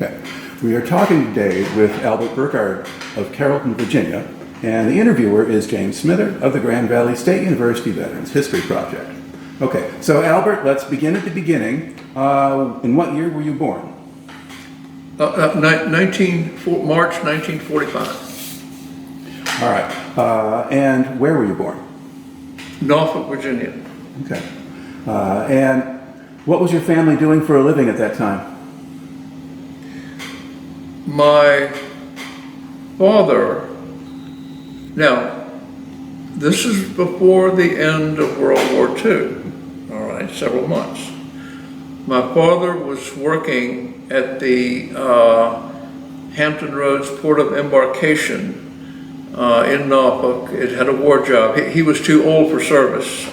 Okay. We are talking today with Albert Burckard of Carrollton, Virginia, and the interviewer is James Smither of the Grand Valley State University Veterans History Project. Okay, so Albert, let's begin at the beginning. In what year were you born? March 1945. All right. And where were you born? Norfolk, Virginia. Okay. And what was your family doing for a living at that time? My father, now, this is before the end of World War II, all right, several months. My father was working at the Hampton Roads Port of Embarkation in Norfolk. It had a war job. He was too old for service.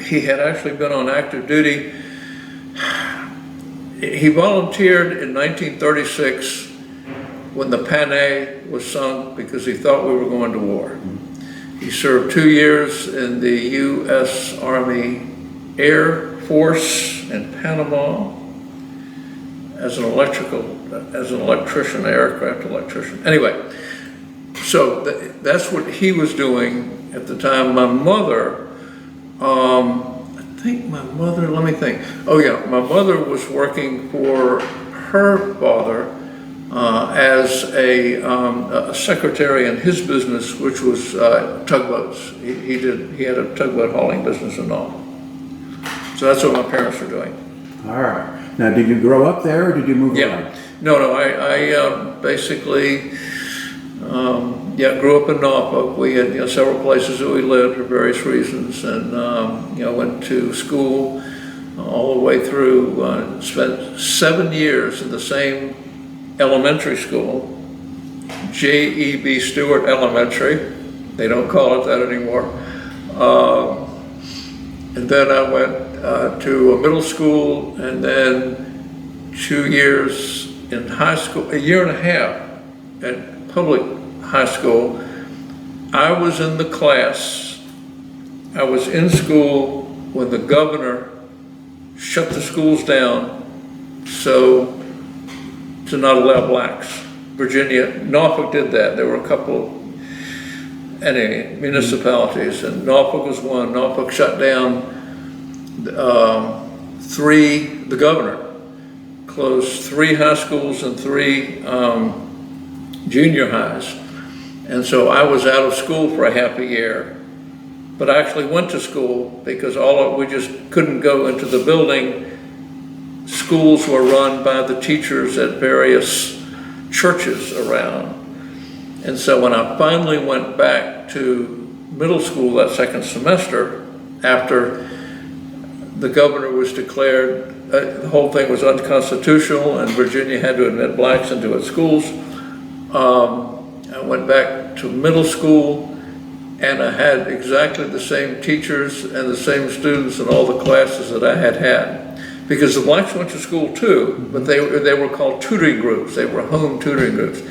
He had actually been on active duty. He volunteered in 1936 when the Panay was sunk because he thought we were going to war. He served 2 years in the U.S. Army Air Force in Panama as an electrician, aircraft electrician. Anyway, so that's what he was doing at the time. My mother, let me think. Oh yeah, my mother was working for her father as a secretary in his business, which was tugboats. He had a tugboat hauling business and all. So that's what my parents were doing. All right. Now, did you grow up there or did you move around? No, I basically grew up in Norfolk. We had several places that we lived for various reasons, and went to school all the way through. Spent 7 years in the same elementary school, J.E.B. Stewart Elementary. They don't call it that anymore. And then I went to a middle school, and then 2 years in high school, a year and a half at public high school. I was in the class, I was in school when the governor shut the schools down to not allow blacks. Virginia, Norfolk did that. There were a couple municipalities, and Norfolk was one. Norfolk shut down the governor closed 3 high schools and 3 junior highs. And so I was out of school for a half a year, but I actually went to school because we just couldn't go into the building. Schools were run by the teachers at various churches around. And so when I finally went back to middle school that second semester, after the governor was declared, the whole thing was unconstitutional and Virginia had to admit blacks into its schools, I went back to middle school and I had exactly the same teachers and the same students in all the classes that I had. Because the blacks went to school too, but they were called tutoring groups. They were home tutoring groups.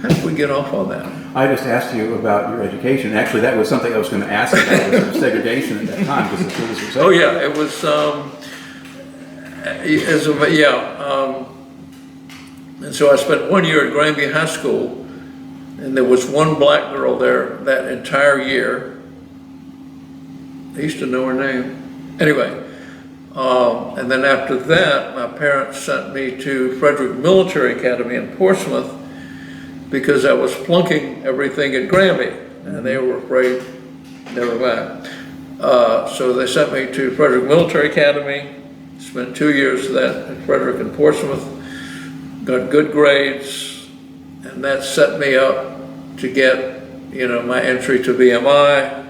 How did we get off on that? I just asked you about your education. Actually, that was something I was going to ask about, was segregation at that time, because the schools were segregated. Oh yeah, it was, and so I spent 1 year at Granby High School, and there was one black girl there that entire year. I used to know her name. Anyway, and then after that, my parents sent me to Frederick Military Academy in Portsmouth because I was flunking everything at Granby, and they were afraid, never mind. So they sent me to Frederick Military Academy, spent 2 years of that at Frederick and Portsmouth, got good grades, and that set me up to get, my entry to VMI,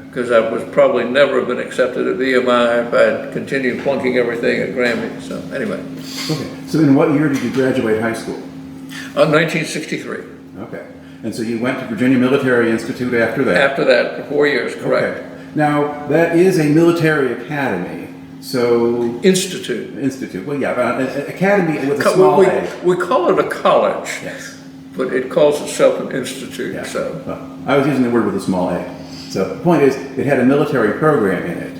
because I was probably never have been accepted at VMI if I had continued flunking everything at Granby. So anyway. Okay. So in what year did you graduate high school? 1963. Okay. And so you went to Virginia Military Institute after that? After that, for 4 years, correct. Okay. Now, that is a military academy, so... Institute. Well, yeah, an academy with a small A. We call it a college. Yes. But it calls itself an institute, Yeah. so. Well, I was using the word with a small a. So the point is, it had a military program in it.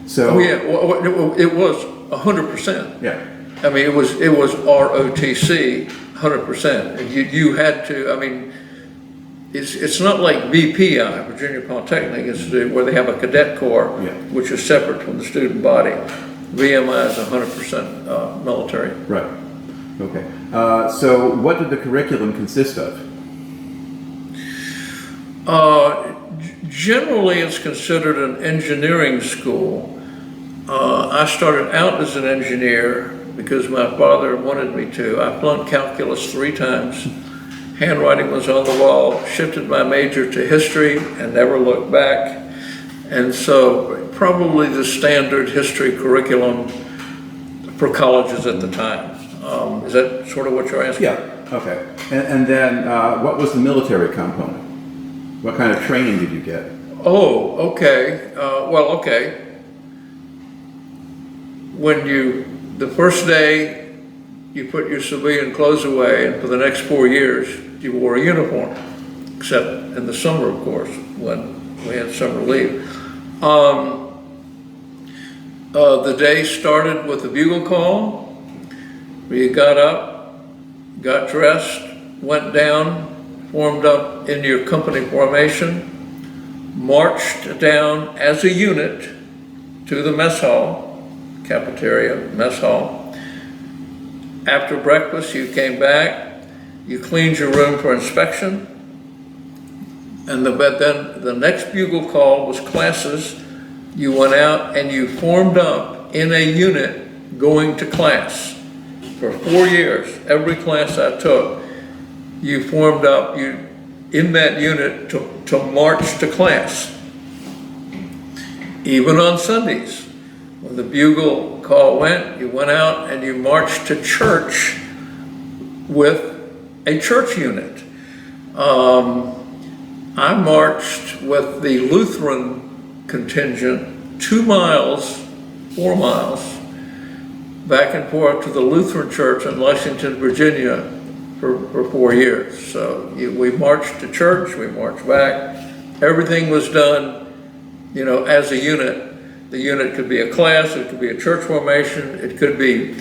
So Oh yeah, well, it was 100%. yeah. I mean, it was ROTC, 100%. You had to, I mean, it's not like VPI, Virginia Polytechnic, where they have a cadet corps, Yeah. which is separate from the student body. VMI is 100% military. Right. Okay. So what did the curriculum consist of? Generally, it's considered an engineering school. I started out as an engineer because my father wanted me to. I flunked calculus 3 times. Handwriting was on the wall, shifted my major to history and never looked back. And so probably the standard history curriculum for colleges at the time. Is that sort of what you're asking? Yeah, okay. And then what was the military component? What kind of training did you get? Oh, okay. Well, okay. When the first day, you put your civilian clothes away, and for the next 4 years, you wore a uniform, except in the summer, of course, when we had summer leave. The day started with a bugle call, where you got up, got dressed, went down, formed up in your company formation, marched down as a unit to the mess hall, cafeteria, mess hall. After breakfast, you came back, you cleaned your room for inspection, and then the next bugle call was classes. You went out and you formed up in a unit going to class. For 4 years, every class I took, you formed up in that unit to march to class. Even on Sundays, when the bugle call went, you went out and you marched to church with a church unit. I marched with the Lutheran contingent 2 miles, 4 miles, back and forth to the Lutheran church in Lexington, Virginia for 4 years. So we marched to church, we marched back. Everything was done, as a unit. The unit could be a class, it could be a church formation, it could be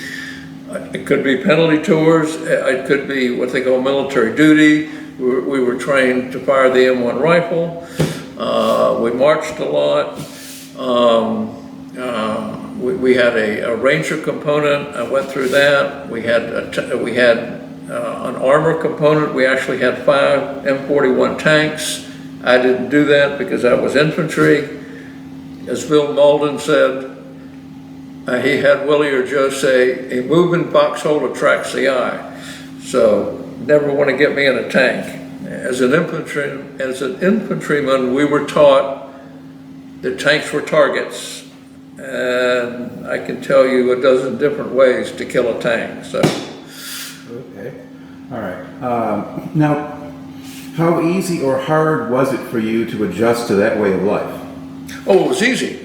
penalty tours, it could be what they call military duty. We were trained to fire the M1 rifle. We marched a lot. We had a ranger component. I went through that. We had an armor component. We actually had 5 M41 tanks. I didn't do that because I was infantry. As Bill Malden said, he had Willie or Joe say, "A moving foxhole attracts the eye." So never want to get me in a tank. As an infantryman, we were taught that tanks were targets, and I can tell you a dozen different ways to kill a tank. So. Okay, all right. Now, how easy or hard was it for you to adjust to that way of life? Oh, it was easy,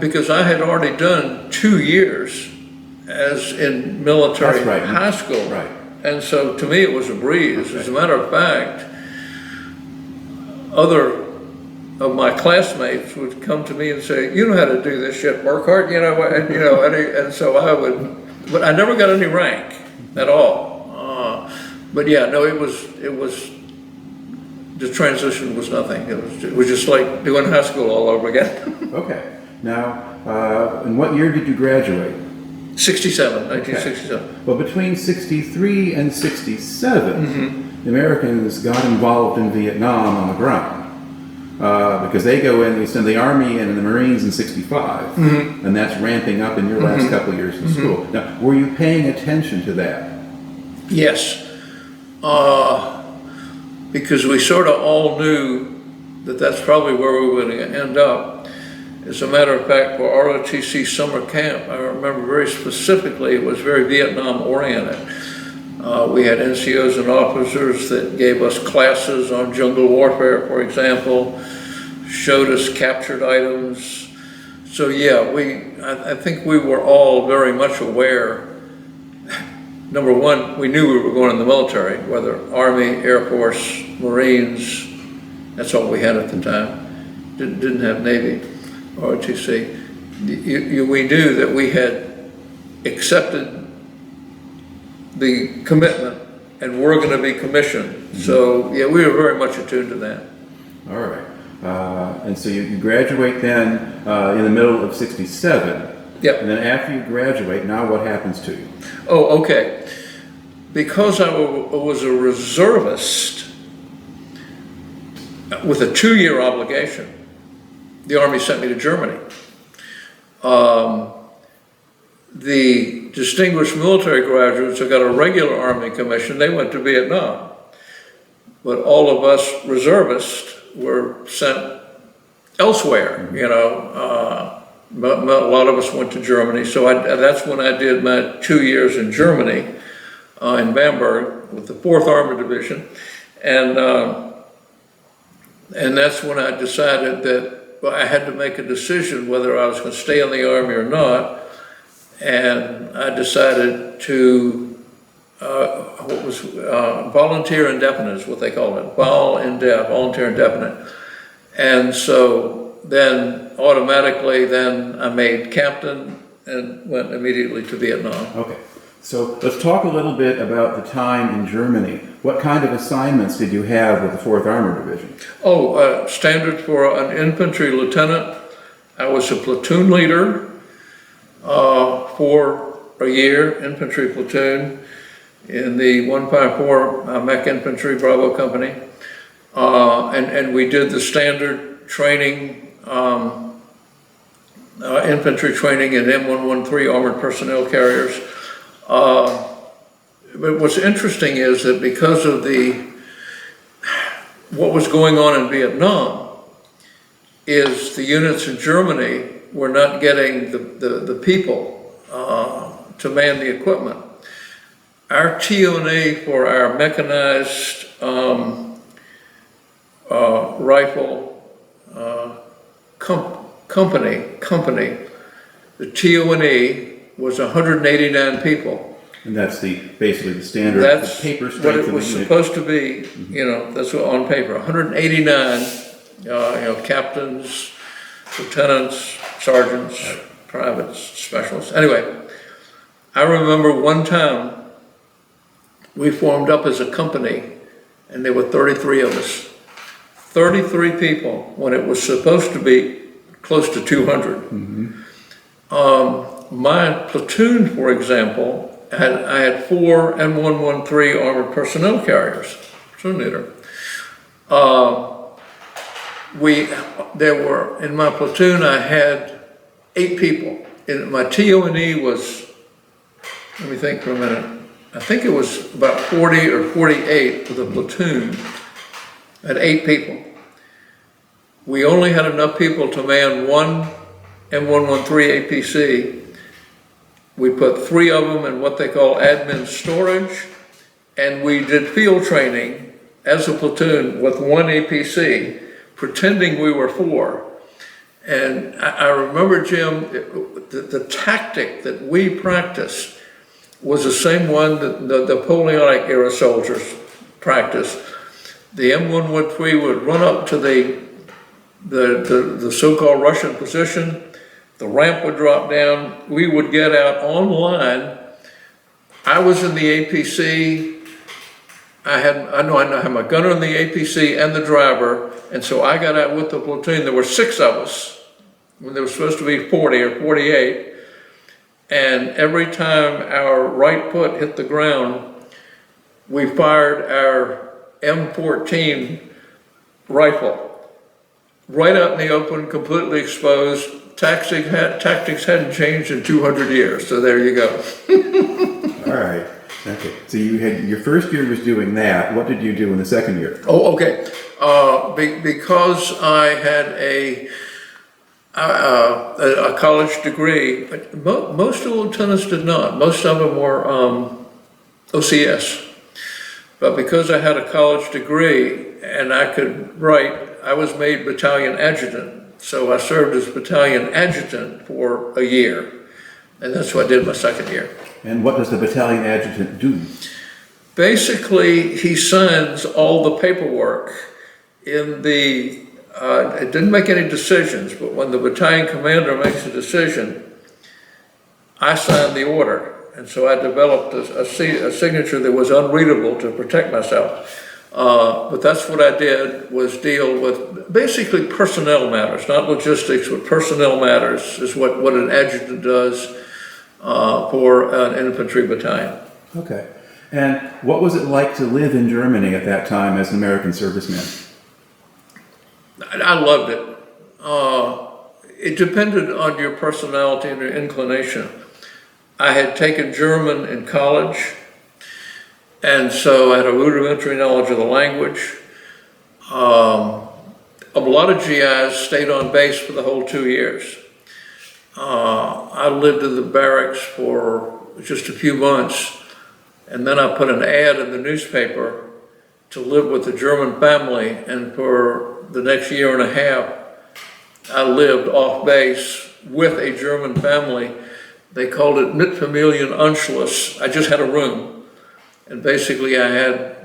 because I had already done 2 years as in military high school. Right. And so to me, it was a breeze. Okay. As a matter of fact, other of my classmates would come to me and say, "You know how to do this shit, Burckard," and so I would, but I never got any rank at all. But yeah, no, it was, the transition was nothing. It was just like doing high school all over again. Okay. Now, in what year did you graduate? 1967. Well, between 63 and 67, the Americans got involved in Vietnam on the ground. Because they go in, they send the Army in and the Marines in 65, and that's ramping up in your last couple of years in school. Now, were you paying attention to that? Yes. Because we sort of all knew that that's probably where we were going to end up. As a matter of fact, for ROTC summer camp, I remember very specifically, it was very Vietnam oriented. We had NCOs and officers that gave us classes on jungle warfare, for example, showed us captured items. So yeah, I think we were all very much aware. Number one, we knew we were going in the military, whether Army, Air Force, Marines, that's all we had at the time. Didn't have Navy, ROTC. We knew that we had accepted the commitment, and we're going to be commissioned. So yeah, we were very much attuned to that. All right. And so you graduate then in the middle of 67. Yep. And then after you graduate, now what happens to you? Oh, okay. Because I was a reservist with a 2-year obligation, the Army sent me to Germany. The distinguished military graduates who got a regular Army commission, they went to Vietnam. But all of us reservists were sent elsewhere, you know. But a lot of us went to Germany. So that's when I did my 2 years in Germany, in Bamberg, with the 4th Armored Division. And that's when I decided that I had to make a decision whether I was going to stay in the Army or not. And I decided to, volunteer indefinite is what they called it, volunteer indefinite. And so then automatically then I made captain and went immediately to Vietnam. Okay. So let's talk a little bit about the time in Germany. What kind of assignments did you have with the 4th Armored Division? Standard for an infantry lieutenant. I was a platoon leader for a year, infantry platoon in the 154 Mech Infantry Bravo Company. And we did the standard training, infantry training in M113 armored personnel carriers. But what's interesting is that because of what was going on in Vietnam, is the units in Germany were not getting the people to man the equipment. Our TONA for our mechanized rifle company, the TONA was 189 people. And that's basically the standard That's paper strength what it of the was unit. supposed to be, you know, that's what on paper, 189, you know, captains, lieutenants, sergeants, privates, specialists. Anyway, I remember one time we formed up as a company and there were 33 of us. 33 people when it was supposed to be close to 200. My platoon, for example, I had 4 M113 armored personnel carriers, platoon leader. In my platoon, I had 8 people. And my TONE was, let me think for a minute, I think it was about 40 or 48 for the platoon. I had 8 people. We only had enough people to man one M113 APC. We put 3 of them in what they call admin storage, and we did field training as a platoon with 1 APC, pretending we were 4. And I remember, Jim, the tactic that we practiced was the same one that the Napoleonic era soldiers practiced. The M113 would run up to the so-called Russian position. The ramp would drop down. We would get out on line. I was in the APC. I had my gunner in the APC and the driver, and so I got out with the platoon. There were 6 of us when there was supposed to be 40 or 48. And every time our right foot hit the ground, we fired our M14 rifle right out in the open, completely exposed. Tactics hadn't changed in 200 years, so there you go. All right. Okay. So you had your first year was doing that. What did you do in the second year? Oh, okay. Because I had a college degree, most of the lieutenants did not. Most of them were OCS. But because I had a college degree and I could write, I was made battalion adjutant. So I served as battalion adjutant for a year. And that's what I did my second year. And what does the battalion adjutant do? Basically, he signs all the paperwork in the, it didn't make any decisions, but when the battalion commander makes a decision, I sign the order. And so I developed a signature that was unreadable to protect myself. But that's what I did, was deal with basically personnel matters, not logistics, but personnel matters is what an adjutant does for an infantry battalion. Okay. And what was it like to live in Germany at that time as an American serviceman? I loved it. It depended on your personality and your inclination. I had taken German in college, and so I had a rudimentary knowledge of the language. A lot of GIs stayed on base for the whole 2 years. I lived in the barracks for just a few months, and then I put an ad in the newspaper to live with a German family, and for the next year and a half, I lived off base with a German family. They called it Mitfamilienanschluss. I just had a room, and basically I had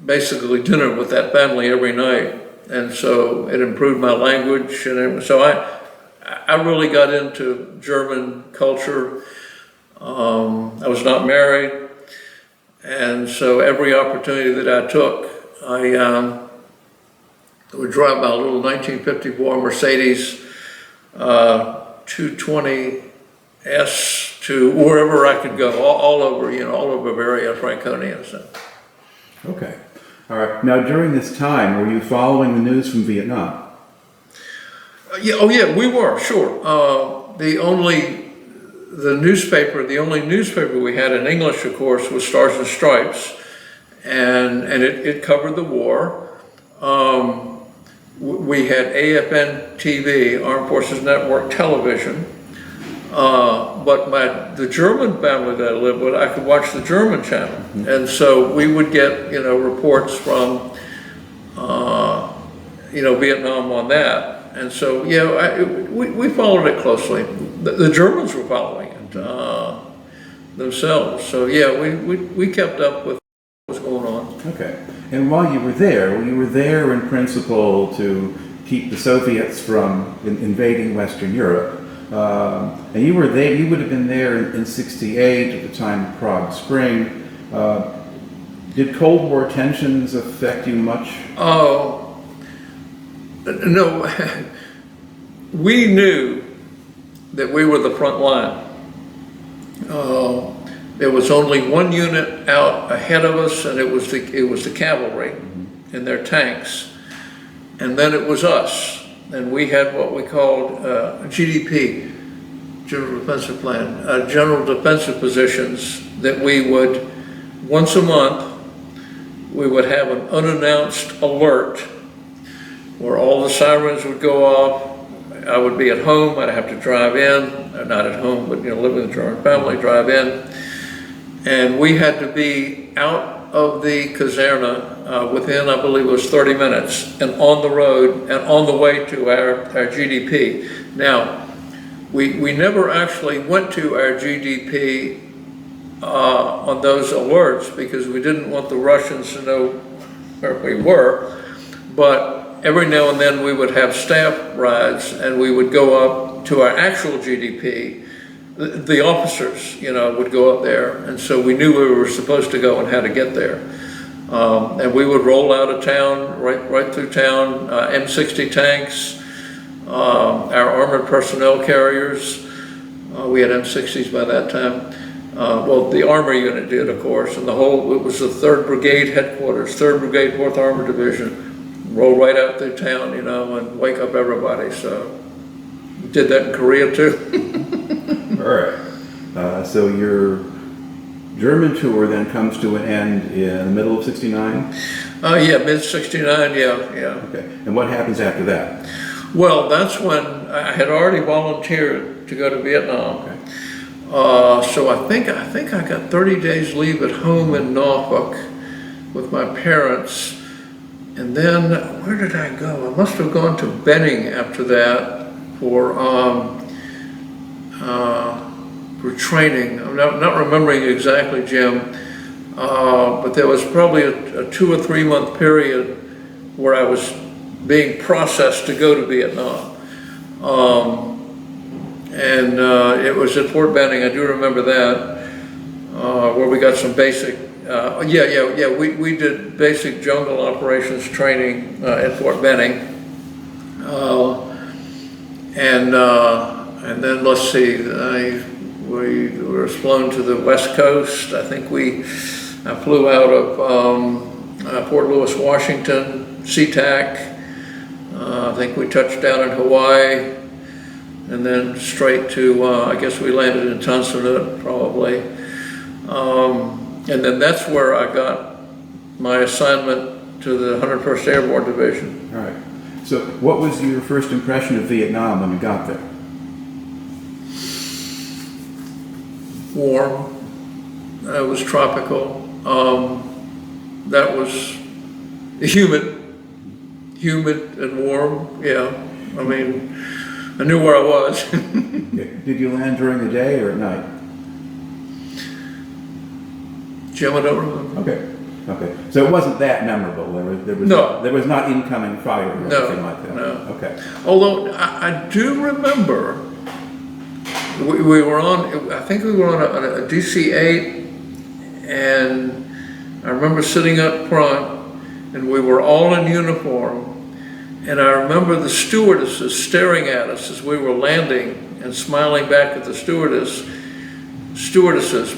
dinner with that family every night, and so it improved my language, and so I really got into German culture. I was not married, and so every opportunity that I took, I would drive my little 1954 Mercedes 220S to wherever I could go, all over, all over Bavaria, Franconia. So. Okay. All right. Now, during this time, were you following the news from Vietnam? Yeah, we were, sure. The only newspaper we had in English, of course, was Stars and Stripes, and it covered the war. We had AFN TV, Armed Forces Network Television, but the German family that I lived with, I could watch the German channel, and so we would get reports from Vietnam on that, and so we followed it closely. The Germans were following it themselves, so we kept up with what was going on. Okay. And while you were there in principle to keep the Soviets from invading Western Europe. And you were there, you would have been there in 68 at the time of Prague Spring. Did Cold War tensions affect you much? Oh, no. We knew that we were the front line. There was only one unit out ahead of us, and it was the cavalry and their tanks, and then it was us, and we had what we called GDP, General Defensive Plan, general defensive positions that we would once a month we would have an unannounced alert where all the sirens would go off. I would be at home. I'd have to drive in, or not at home, but live with a German family, drive in. And we had to be out of the caserna within, I believe it was 30 minutes, and on the road and on the way to our GDP. Now, we never actually went to our GDP on those alerts because we didn't want the Russians to know where we were, but every now and then we would have staff rides and we would go up to our actual GDP. The officers, would go up there, and so we knew where we were supposed to go and how to get there. And we would roll out of town, right through town, M60 tanks, our armored personnel carriers. We had M60s by that time. Well, the armor unit did, of course, and it was the 3rd Brigade headquarters, 3rd Brigade, 4th Armored Division. Roll right out through town, and wake up everybody. So we did that in Korea too. All right. So your German tour then comes to an end in the middle of 69? Yeah, mid-69, yeah. Okay. And what happens after that? Well, that's when I had already volunteered to go to Vietnam. Okay. So I think I got 30 days leave at home in Norfolk with my parents. And then, where did I go? I must have gone to Benning after that for training. I'm not remembering exactly, Jim, but there was probably a 2 or 3 month period where I was being processed to go to Vietnam. And it was at Fort Benning, I do remember that. where we got some basic, we did basic jungle operations training at Fort Benning. And then let's see, we were flown to the West Coast. I think I flew out of Port Louis, Washington, SeaTac. I think we touched down in Hawaii, and then straight to, I guess we landed in Tunstead probably. And then that's where I got my assignment to the 101st Airborne Division. All right. So what was your first impression of Vietnam when you got there? Warm. It was tropical. That was humid and warm. Yeah. I mean, I knew where I was. Did you land during the day or at night? Jim, I don't remember. Okay. So it wasn't that memorable. There was not incoming fire or anything like that. No. Okay. Although I do remember we were on. I think we were on a DC-8, and I remember sitting up front, and we were all in uniform. And I remember the stewardesses staring at us as we were landing and smiling back at the stewardesses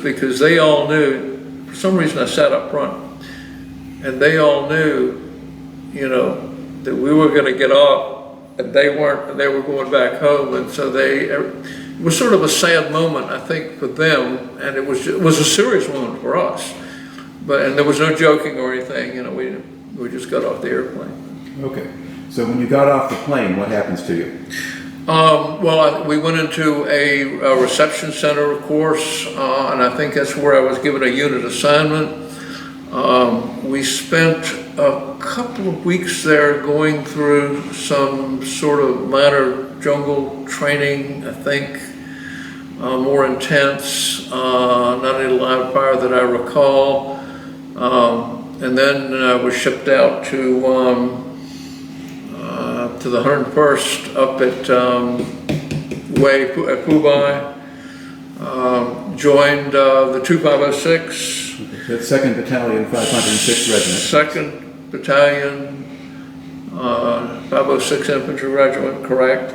because they all knew. For some reason, I sat up front, and they all knew, that we were going to get off, and they weren't, and they were going back home. And so it was sort of a sad moment, I think, for them, and it was a serious moment for us. And there was no joking or anything. We just got off the airplane. Okay. So when you got off the plane, what happens to you? We went into a reception center, of course, and I think that's where I was given a unit assignment. We spent a couple of weeks there going through some sort of minor jungle training, I think, more intense, not any live fire that I recall. And then I was shipped out to the 101st up at Phu Bai, joined the 2506. That's 2nd Battalion, 506th Regiment. 2nd Battalion, 506 Infantry Regiment, correct.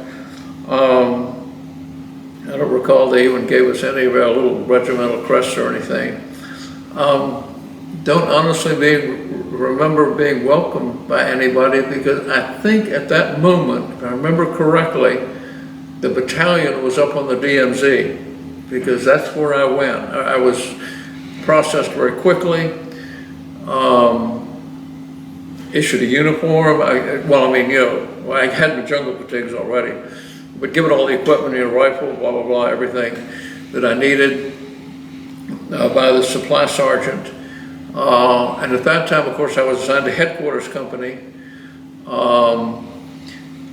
I don't recall they even gave us any of our little regimental crests or anything. Don't honestly remember being welcomed by anybody, because I think at that moment, if I remember correctly, the battalion was up on the DMZ, because that's where I went. I was processed very quickly, issued a uniform. I had my jungle fatigues already, but given all the equipment, rifle, blah, blah, blah, everything that I needed by the supply sergeant. And at that time, of course, I was assigned to headquarters company.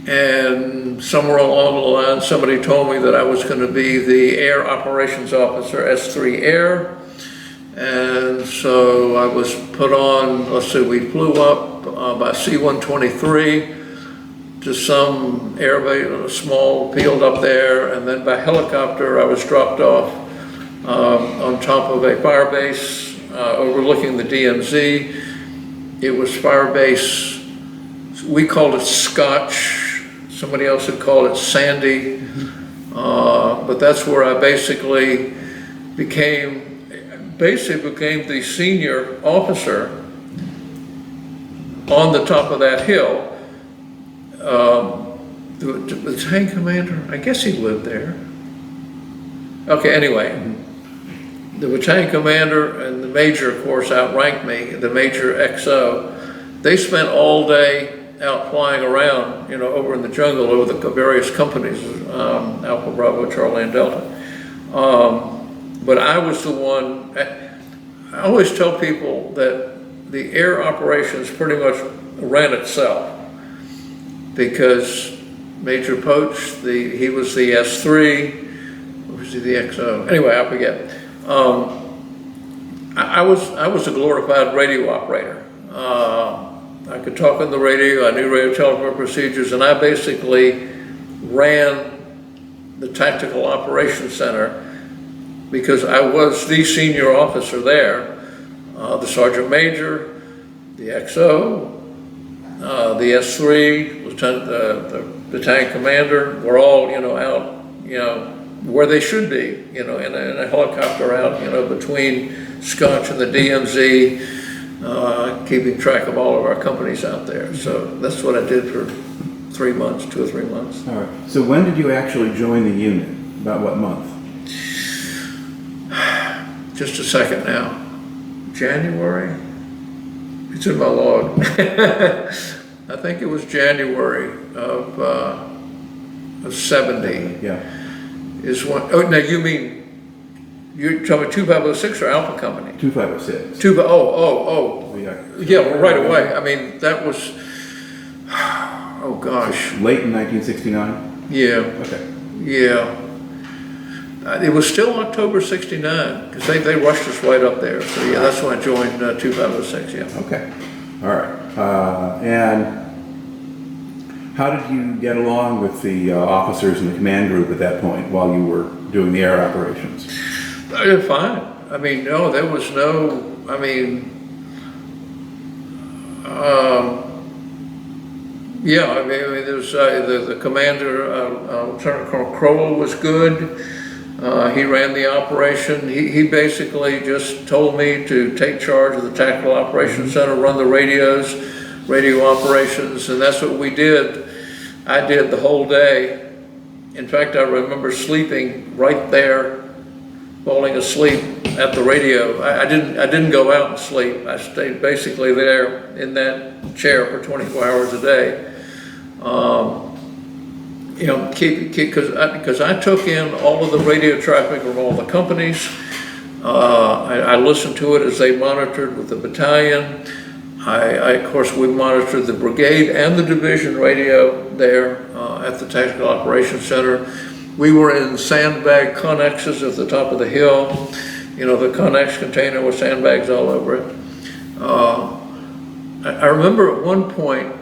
And somewhere along the line, somebody told me that I was going to be the Air Operations Officer, S3 Air. And so I was put on, we flew up by C-123 to some air base, a small field up there. And then by helicopter, I was dropped off on top of a fire base overlooking the DMZ. It was fire base, we called it Scotch, somebody else had called it Sandy, but that's where I basically became the senior officer on the top of that hill. The tank commander, I guess he lived there. Okay, anyway. The battalion commander and the major, of course, outranked me, the major XO. They spent all day out flying around, over in the jungle over the various companies, Alpha, Bravo, Charlie, and Delta. But I was the one, I always tell people that the air operations pretty much ran itself, because Major Poach, he was the S3, or was he the XO? Anyway, I forget. I was a glorified radio operator. I could talk on the radio, I knew radio telephone procedures, and I basically ran the Tactical Operations Center because I was the senior officer there. The sergeant major, the XO, the S3, lieutenant, the battalion commander, were all, out, where they should be, in a helicopter out, between Scotch and the DMZ, keeping track of all of our companies out there. So that's what I did for 3 months, 2 or 3 months. All right. So when did you actually join the unit? About what month? Just a second now. January? It's in my log. I think it was January of 70. Yeah. Is when, oh, now you mean, you're talking about 2506 or Alpha Company? 2506. Yeah, well, right away. I mean, that was, oh gosh. Late in 1969? Yeah. Okay. Yeah. It was still October 69, because they rushed us right up there. So yeah, that's when I joined 2506, yeah. Okay. All right. And how did you get along with the officers in the command group at that point while you were doing the air operations? I did fine. I mean, no, there was no, I mean, yeah, I mean there was the commander, Lieutenant Colonel Crowell was good. He ran the operation. He basically just told me to take charge of the Tactical Operations Center, run the radio operations, and that's what we did. I did the whole day. In fact, I remember sleeping right there, falling asleep at the radio. I didn't go out and sleep. I stayed basically there in that chair for 24 hours a day. Because I took in all of the radio traffic from all the companies. I listened to it as they monitored with the battalion. Of course, we monitored the brigade and the division radio there at the Tactical Operations Center. We were in sandbag connexes at the top of the hill. The connex container with sandbags all over it. I remember at one point,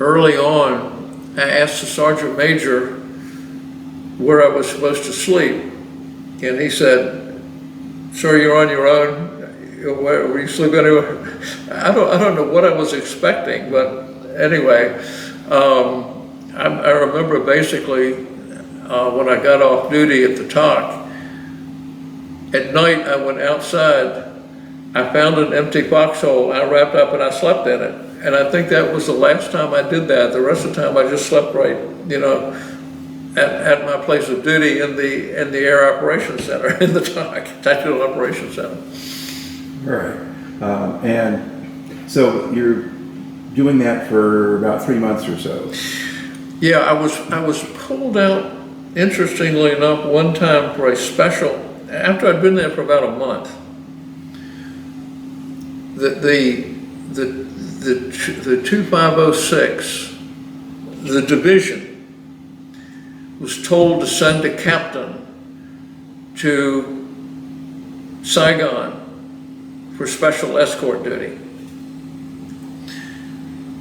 early on, I asked the sergeant major where I was supposed to sleep. And he said, "Sir, you're on your own. Where you sleep anywhere?" I don't know what I was expecting, but anyway, I remember basically when I got off duty at the TOC, at night I went outside, I found an empty foxhole, I wrapped up and I slept in it. And I think that was the last time I did that. The rest of the time I just slept right, at my place of duty in the Air Operations Center, in the TOC, Tactical Operations Center. All right. And so you're doing that for about 3 months or so. Yeah, I was pulled out, interestingly enough, one time for a special, after I'd been there for about a month. The 2506, the division was told to send a captain to Saigon for special escort duty.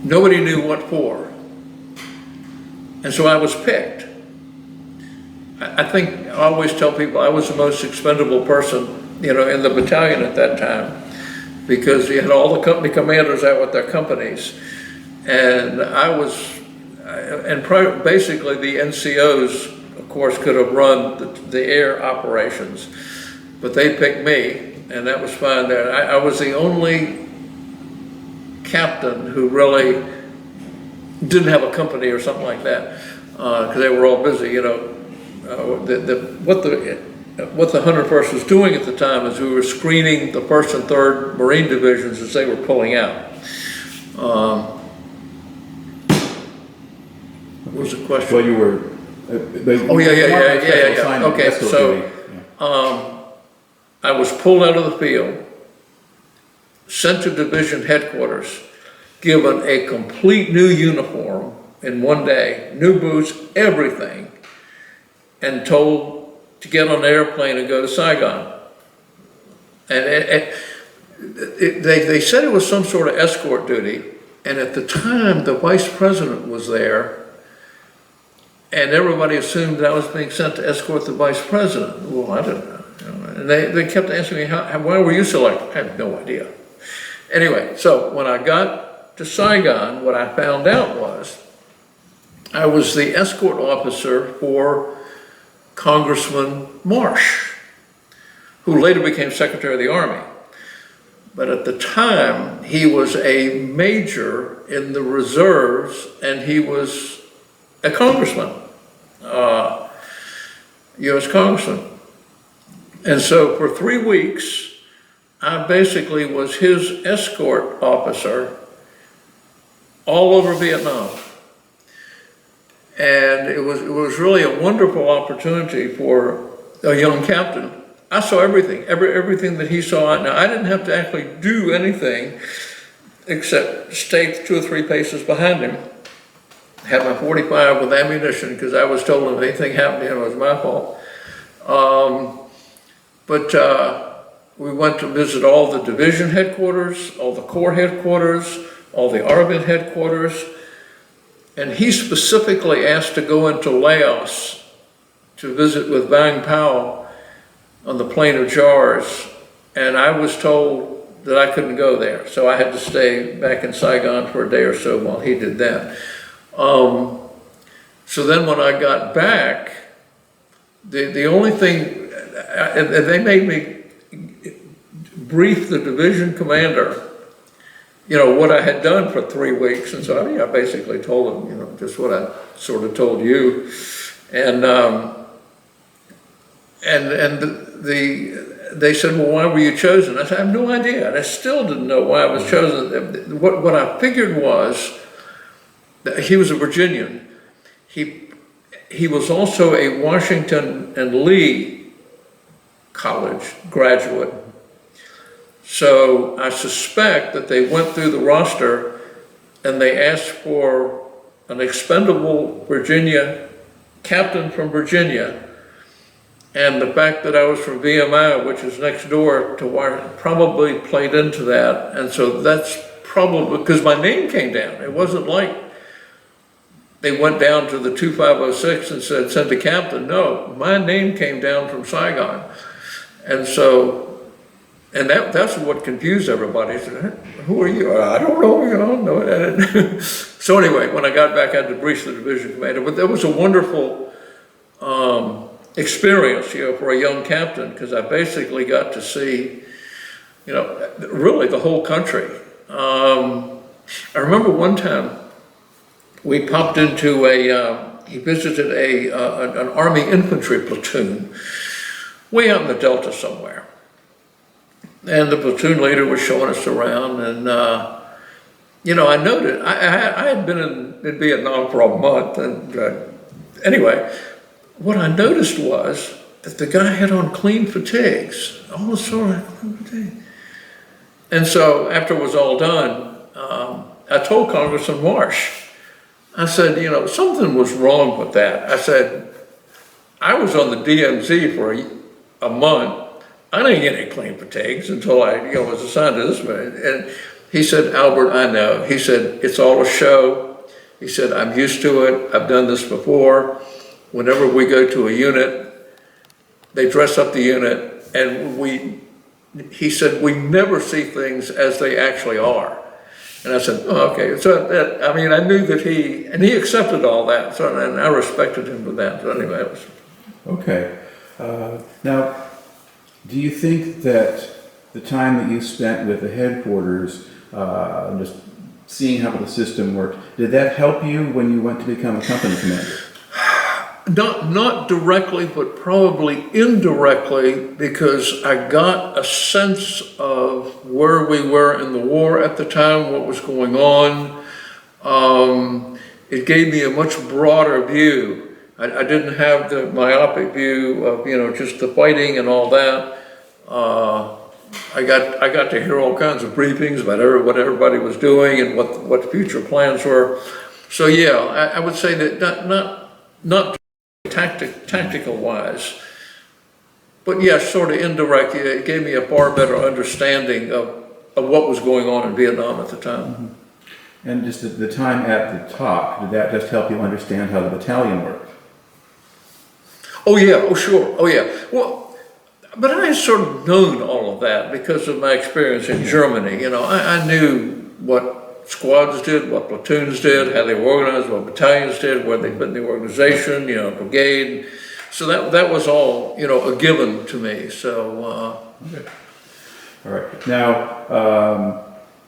Nobody knew what for. And so I was picked. I think I always tell people I was the most expendable person, in the battalion at that time, because you had all the company commanders out with their companies. And basically the NCOs, of course, could have run the air operations, but they picked me, and that was fine there. I was the only captain who really didn't have a company or something like that, because they were all busy, what the 101st was doing at the time is we were screening the 1st and 3rd Marine Divisions as they were pulling out. What was the question? Well, you were... yeah. Okay, so I was pulled out of the field, sent to division headquarters, given a complete new uniform in one day, new boots, everything, and told to get on an airplane and go to Saigon. And they said it was some sort of escort duty, and at the time the vice president was there, And everybody assumed that I was being sent to escort the vice president. Well, I didn't know. You know, and they kept asking me, why were you selected? I had no idea. Anyway, so when I got to Saigon, what I found out was I was the escort officer for Congressman Marsh, who later became Secretary of the Army. But at the time, he was a major in the reserves, and he was a congressman, U.S. congressman. And so for 3 weeks, I basically was his escort officer all over Vietnam. And it was really a wonderful opportunity for a young captain. I saw everything, everything that he saw. Now, I didn't have to actually do anything except stay 2 or 3 paces behind him. Had my 45 with ammunition because I was told if anything happened to him, it was my fault. We went to visit all the division headquarters, all the corps headquarters, all the army headquarters. And he specifically asked to go into Laos to visit with Vang Pao on the Plain of Jars. And I was told that I couldn't go there. So I had to stay back in Saigon for a day or so while he did that. So then when I got back, the only thing, they made me brief the division commander, you know, what I had done for 3 weeks. And so I basically told him, you know, just what I sort of told you. And they said, well, why were you chosen? I said, I have no idea. And I still didn't know why I was chosen. What I figured was that he was a Virginian. He was also a Washington and Lee College graduate. So I suspect that they went through the roster and they asked for an expendable Virginia captain from Virginia. And the fact that I was from VMI, which is next door to Washington, probably played into that. And so that's probably because my name came down. It wasn't like they went down to the 2506 and said, send a captain. No, my name came down from Saigon. And so, and that's what confused everybody. I said, who are you? I don't know, you know, no. So anyway, when I got back, I had to brief the division commander. But that was a wonderful experience, you know, for a young captain, because I basically got to see, you know, really the whole country. I remember one time we popped into he visited an Army infantry platoon way out in the Delta somewhere. And the platoon leader was showing us around, and you know, I noted, I had been in Vietnam for a month, and anyway, what I noticed was that the guy had on clean fatigues, all the sort of clean fatigues. And so after it was all done, I told Congressman Marsh, I said, you know, something was wrong with that. I said, I was on the DMZ for a month. I didn't get any clean fatigues until I, you know, was assigned to this man. And he said, Albert, I know. He said, it's all a show. He said, I'm used to it. I've done this before. Whenever we go to a unit, they dress up the unit, and he said, we never see things as they actually are. And I said, oh, okay. So I mean, I knew that and he accepted all that. So, and I respected him for that. So anyway, it was. Okay. Now, do you think that the time that you spent with the headquarters, just seeing how the system worked, did that help you when you went to become a company commander? Not directly, but probably indirectly, because I got a sense of where we were in the war at the time, what was going on. It gave me a much broader view. I didn't have the myopic view of, you know, just the fighting and all that. I got to hear all kinds of briefings about what everybody was doing and what future plans were. So yeah, I would say that not tactical wise, but yes, sort of indirect. It gave me a far better understanding of what was going on in Vietnam at the time. Mm-hmm. And just the time at the top, did that just help you understand how the battalion worked? Oh, yeah, oh, sure, oh, yeah. Well, but I had sort of known all of that because of my experience in Germany. You know, I knew what squads did, what platoons did, how they were organized, what battalions did, where they fit in the organization, you know, brigade. So that was all, you know, a given to me, so. Okay. All right. Now,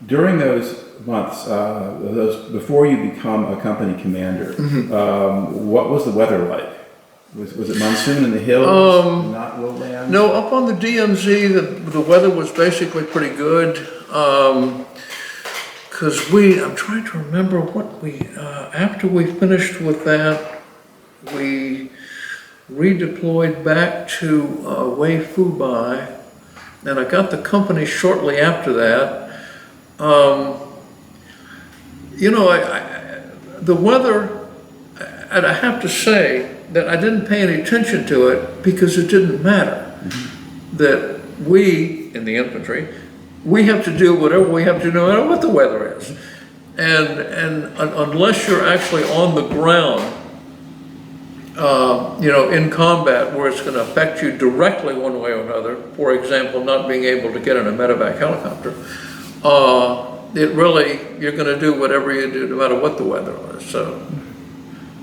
during those months, before you become a company commander, what was the weather like? Was it monsoon in the hills, not lowlands? No, up on the DMZ, the weather was basically pretty good. Because I'm trying to remember what after we finished with that, we redeployed back to Wei Fubai, and I got the company shortly after that. You know, the weather, and I have to say that I didn't pay any attention to it because it didn't matter. That we, in the infantry, we have to do whatever we have to do no matter what the weather is. And unless you're actually on the ground, you know, in combat where it's going to affect you directly one way or another, for example, not being able to get in a medevac helicopter, it really, you're going to do whatever you do no matter what the weather is, so.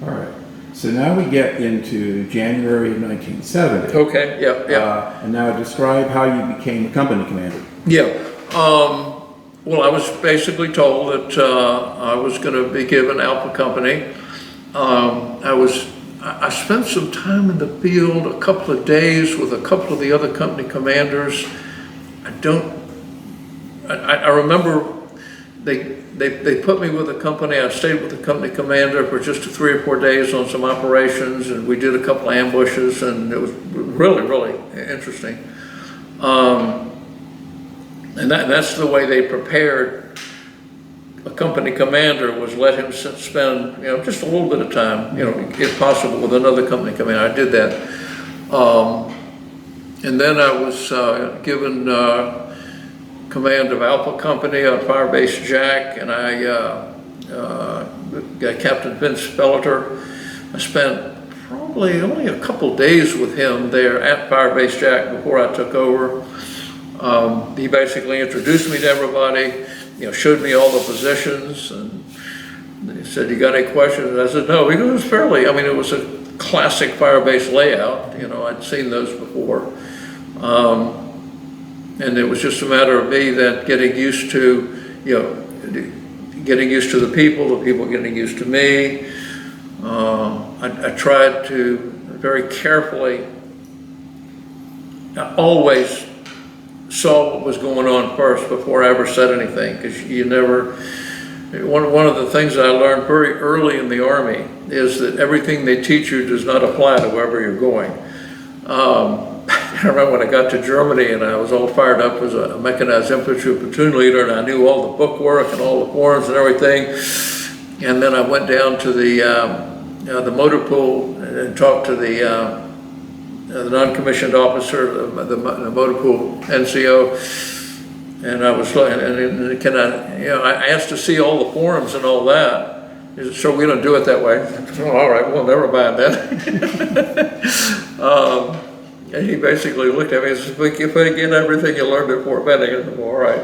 All right. So now we get into January of 1970. Okay, yeah. And now describe how you became a company commander. Yeah. Well, I was basically told that I was going to be given Alpha Company. I spent some time in the field, a couple of days with a couple of the other company commanders. I remember they put me with the company. I stayed with the company commander for just 3 or 4 days on some operations, and we did a couple of ambushes, and it was really, really interesting. And that's the way they prepared a company commander, was let him spend, you know, just a little bit of time, you know, if possible, with another company commander. I did that. And then I was given command of Alpha Company on Fire Base Jack, and I got Captain Vince Felter. I spent probably only a couple days with him there at Fire Base Jack before I took over. He basically introduced me to everybody, you know, showed me all the positions, and he said, "You got any questions?" And I said, "No." It was fairly, I mean, it was a classic fire base layout. You know, I'd seen those before. And it was just a matter of me that getting used to, you know, getting used to the people getting used to me. I tried to very carefully, I always saw what was going on first before I ever said anything, because you never, one of the things that I learned very early in the Army is that everything they teach you does not apply to wherever you're going. I remember when I got to Germany and I was all fired up as a mechanized infantry platoon leader, and I knew all the bookwork and all the forms and everything. And then I went down to the motor pool and talked to the non-commissioned officer, the motor pool NCO, and I was like, and can I, you know, I asked to see all the forms and all that. He said, "Sure, we don't do it that way." "Oh, all right, well, never mind then." And he basically looked at me and said, "If I get everything you learned at Fort Benning," I said, "All right."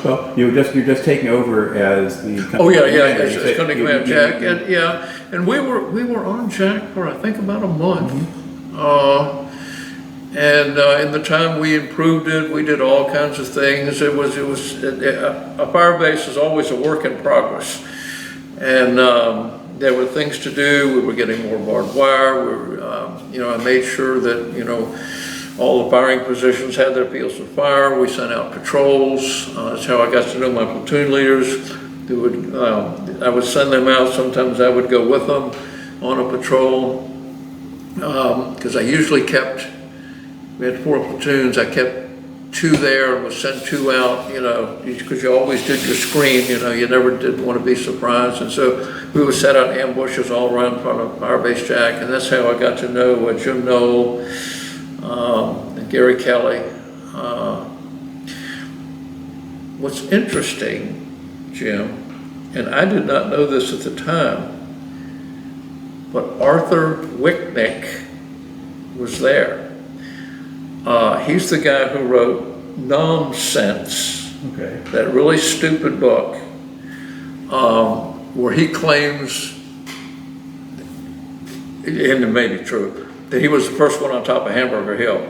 Well, you're just taking over as the company commander. As company commander, Jack, and we were on Jack for I think about a month. And in the time we improved it, we did all kinds of things. It was a fire base is always a work in progress, and there were things to do. We were getting more barbed wire. You know, I made sure that, you know, all the firing positions had their fields of fire. We sent out patrols. That's how I got to know my platoon leaders. I would send them out. Sometimes I would go with them on a patrol, because I usually kept, we had 4 platoons. I kept 2 there and would send 2 out, you know, because you always did your screen, you know, you never did want to be surprised. And so we would set out ambushes all around front of Fire Base Jack, and that's how I got to know Jim Knoll, and Gary Kelly. What's interesting, Jim, and I did not know this at the time, but Arthur Wicknick was there. He's the guy who wrote Nonsense, Okay. that really stupid book, where he claims, and it may be true, that he was the first one on top of Hamburger Hill,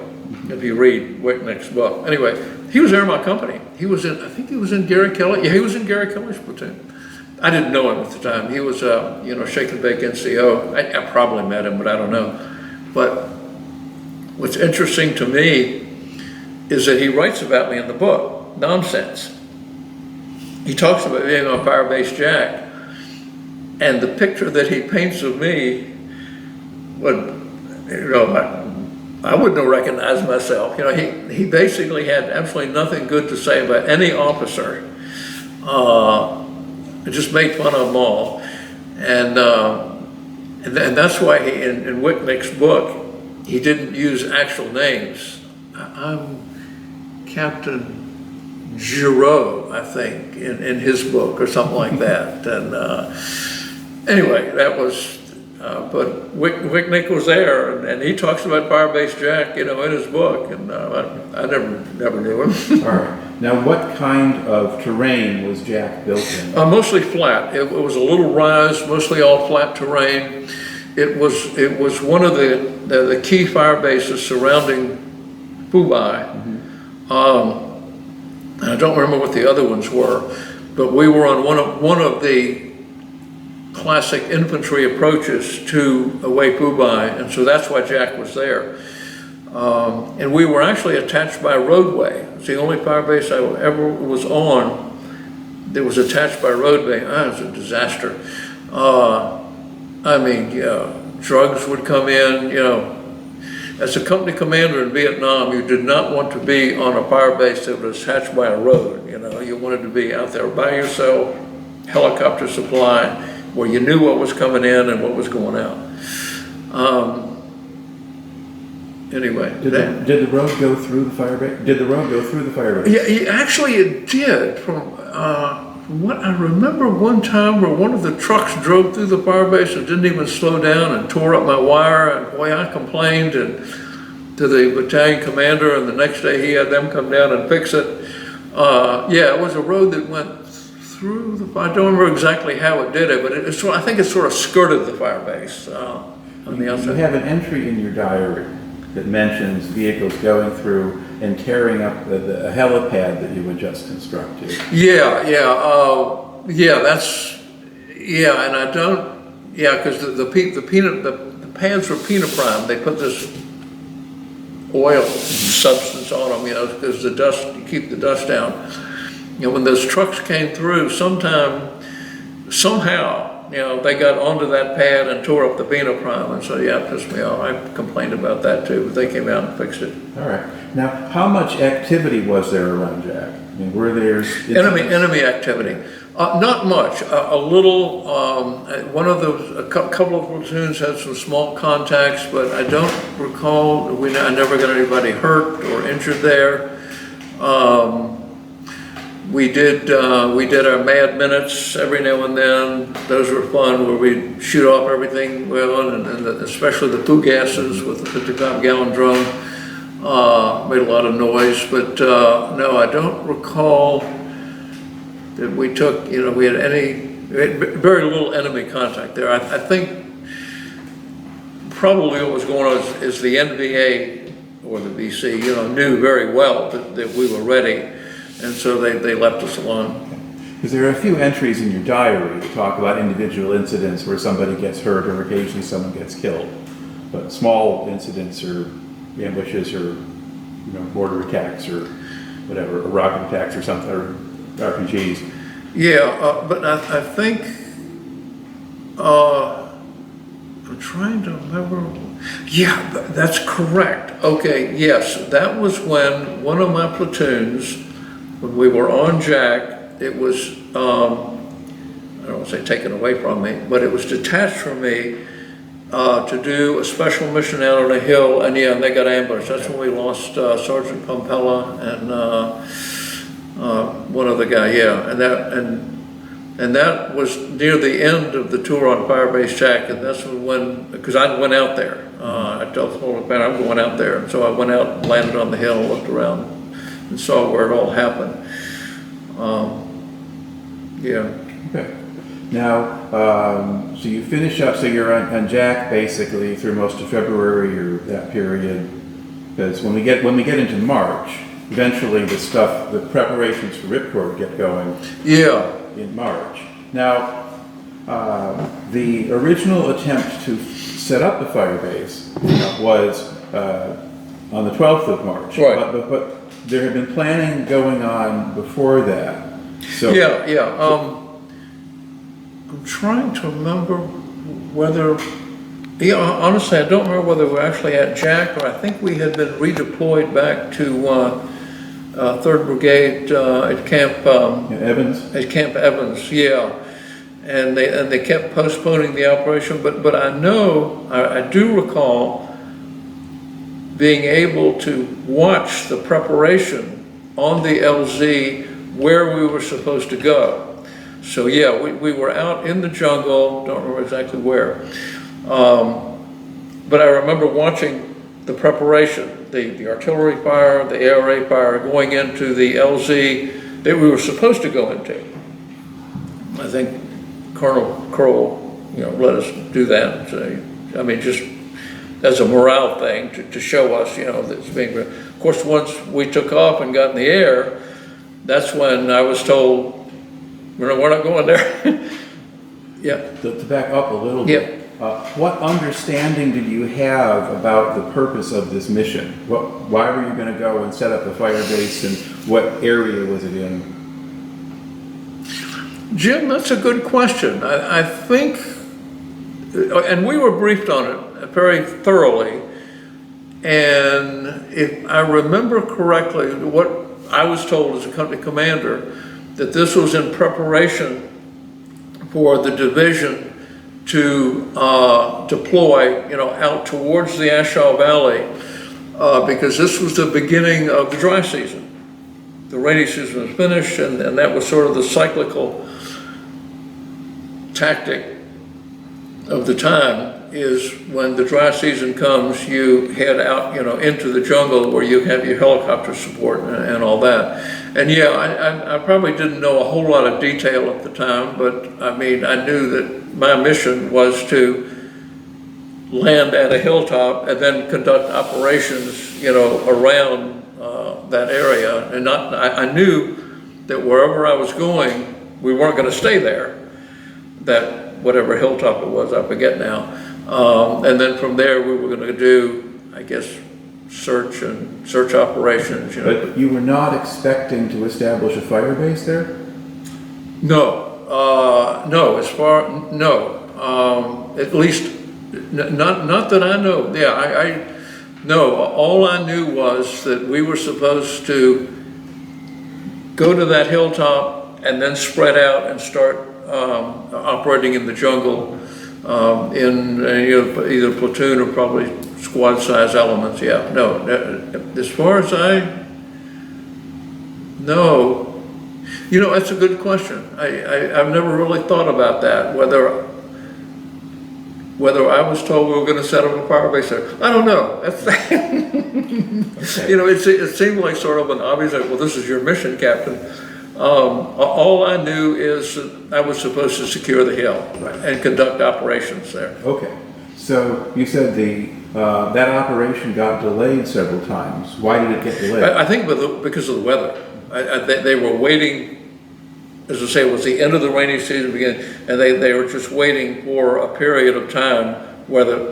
if you read Wicknick's book. Anyway, he was there in my company. He was in, I think he was in Gary Kelly. Yeah, he was in Gary Kelly's platoon. I didn't know him at the time. He was, Shake and Bake NCO. I probably met him, but I don't know. But what's interesting to me is that he writes about me in the book, Nonsense. He talks about being on Fire Base Jack, and the picture that he paints of me would, I wouldn't have recognized myself. He basically had absolutely nothing good to say about any officer. Just made fun of them all, and that's why in Wicknick's book he didn't use actual names. I'm Captain Giraud, I think, in his book or something like that. And anyway, that was. But Wicknick was there, and he talks about Fire Base Jack, in his book, and I never knew him. All right. Now, what kind of terrain was Jack built in? Mostly flat. It was a little rise, mostly all flat terrain. It was one of the key fire bases surrounding Fubai. I don't remember what the other ones were, but we were on one of the classic infantry approaches to Away Fubai, and so that's why Jack was there. And we were actually attached by a roadway. It's the only fire base I ever was on that was attached by a roadway. It was a disaster. Drugs would come in, As a company commander in Vietnam, you did not want to be on a fire base that was attached by a road. You wanted to be out there by yourself, helicopter supply, where you knew what was coming in and what was going out. Anyway. Did the road go through the fire base? Did the road go through the fire base? Yeah, actually it did. From what I remember one time where one of the trucks drove through the fire base and didn't even slow down and tore up my wire, and boy, I complained to the battalion commander, and the next day he had them come down and fix it. It was a road that went through I don't remember exactly how it did it, but I think it sort of skirted the fire base on the outside. You have an entry in your diary that mentions vehicles going through and tearing up a helipad that you had just constructed. And I don't, because the pads were Penoprime. They put this oil substance on them, because the dust, you keep the dust down. When those trucks came through, somehow, they got onto that pad and tore up the Penoprime, and so it pissed me off. I complained about that too, but they came out and fixed it. All right. Now, how much activity was there around Jack? Were there enemy activity? Not much. A little. A couple of platoons had some small contacts, but I don't recall. I never got anybody hurt or injured there. We did our mad minutes every now and then. Those were fun, where we'd shoot off everything, and especially the poo gases with the 55-gallon drum. Made a lot of noise, but no, I don't recall that we took, we had very little enemy contact there. I think probably what was going on is the NVA or the VC, knew very well that we were ready. And so they left us alone. Because there are a few entries in your diary that talk about individual incidents where somebody gets hurt or occasionally someone gets killed. But small incidents or ambushes or mortar attacks or whatever, or rocket attacks or something, or RPGs. But I think I'm trying to remember. Yeah, that's correct. Okay, yes, that was when one of my platoons, when we were on Jack, it was, I don't want to say taken away from me, but it was detached from me to do a special mission out on a hill, and they got ambushed. That's when we lost Sergeant Pompella and one other guy, and And that was near the end of the tour on Firebase Jack, and that's when, because I went out there. I told the band I'm going out there, and so I went out and landed on the hill, looked around, and saw where it all happened. Yeah. Okay. Now, so you finish up, so you're on Jack basically through most of February or that period, because when we get into March, eventually the preparations for Ripcord get going. Yeah. In March. Now, the original attempt to set up the fire base was on the 12th of March. Right. But there had been planning going on before that. So Yeah. I'm trying to remember whether, honestly, I don't remember whether we were actually at Jack, or I think we had been redeployed back to 3rd Brigade at Camp Evans. At Camp Evans, yeah, and they kept postponing the operation. But I know I do recall being able to watch the preparation on the LZ where we were supposed to go. So yeah, we were out in the jungle. Don't remember exactly where, but I remember watching the preparation. The artillery fire, the ARA fire going into the LZ that we were supposed to go into. I think Colonel Kroll, let us do that. So, I mean, just as a morale thing to show us, that it's being. Of course, once we took off and got in the air, that's when I was told, we're not going there. Yeah. To back up a little bit. Yeah. What understanding did you have about the purpose of this mission? Why were you going to go and set up the fire base, and what area was it in? Jim, that's a good question. I think, and we were briefed on it very thoroughly, and if I remember correctly, what I was told as a company commander, that this was in preparation for the division to deploy, out towards the Ashaw Valley, because this was the beginning of the dry season. The rainy season was finished, and that was sort of the cyclical tactic of the time, is when the dry season comes, you head out, into the jungle where you have your helicopter support and all that. And yeah, I probably didn't know a whole lot of detail at the time, but I mean, I knew that my mission was to land at a hilltop and then conduct operations, around that area. And I knew that wherever I was going, we weren't going to stay there. That whatever hilltop it was, I forget now. And then from there, we were going to do, I guess, search operations. But you were not expecting to establish a fire base there? No, at least not that I know. Yeah, no, all I knew was that we were supposed to go to that hilltop and then spread out and start operating in the jungle in either platoon or probably squad size elements. Yeah, no, as far as no. That's a good question. I've never really thought about that, whether I was told we were going to set up a fire base there. I don't know. Okay. It seemed like sort of an obvious, well, this is your mission, Captain. All I knew is that I was supposed to secure the hill and conduct operations there. Okay. So you said that operation got delayed several times. Why did it get delayed? I think because of the weather. They were waiting, as I say, it was the end of the rainy season beginning, and they were just waiting for a period of time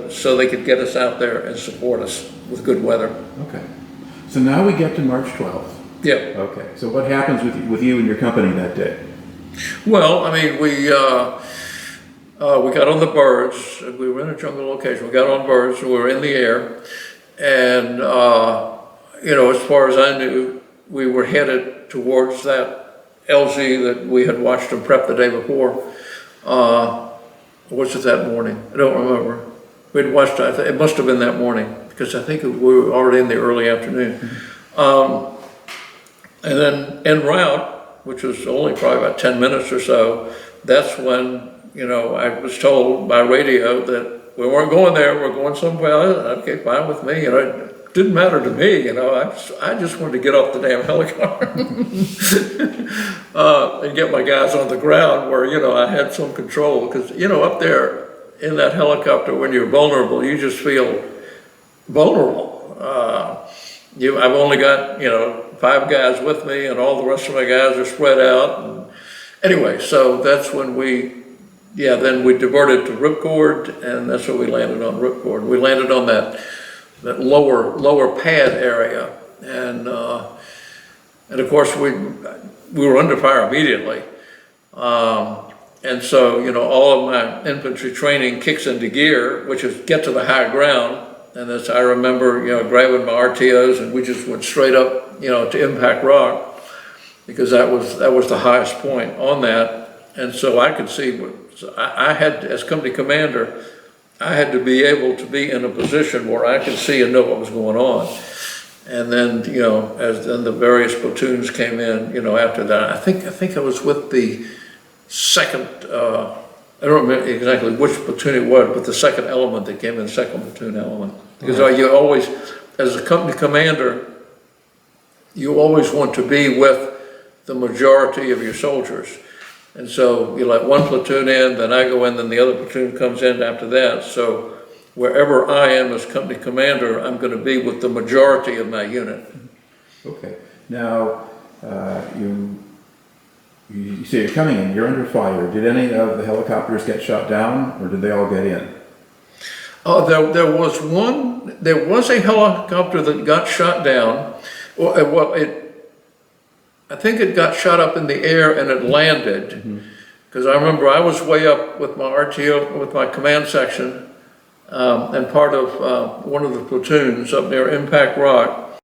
so they could get us out there and support us with good weather. Okay. So now we get to March 12th. Yeah. Okay. So what happens with you and your company that day? Well, I mean, we got on the birds. We were in a jungle location. We got on birds. We were in the air, and as far as I knew, we were headed towards that LZ that we had watched them prep the day before. Was it that morning? I don't remember. We'd watched. It must have been that morning, because I think we were already in the early afternoon. And then en route, which was only probably about 10 minutes or so, that's when, I was told by radio that we weren't going there, we're going somewhere else. Okay, fine with me, it didn't matter to me, I just wanted to get off the damn helicopter and get my guys on the ground where, I had some control, because, up there in that helicopter, when you're vulnerable, you just feel vulnerable. I've only got, 5 guys with me, and all the rest of my guys are spread out. And anyway, so that's when then we diverted to Ripcord, and that's where we landed on Ripcord. We landed on that lower pad area, and of course we were under fire immediately. And so, all of my infantry training kicks into gear, which is get to the high ground. And as I remember, grabbing my RTOs, and we just went straight up, to impact rock, because that was the highest point on that. And so I could see, I had, as company commander, I had to be able to be in a position where I could see and know what was going on. And then, as then the various platoons came in, after that, I think I was with the second, I don't remember exactly which platoon it was, but the second element that came in, second platoon element. Because you always, as a company commander, you always want to be with the majority of your soldiers. And so you let one platoon in, then I go in, then the other platoon comes in after that. So wherever I am as company commander, I'm going to be with the majority of my unit. Okay. Now, you say you're coming in, you're under fire. Did any of the helicopters get shot down, or did they all get in? There was a helicopter that got shot down. I think it got shot up in the air and it landed. Because I remember I was way up with my RTO, with my command section, and part of one of the platoons up near Impact Rock.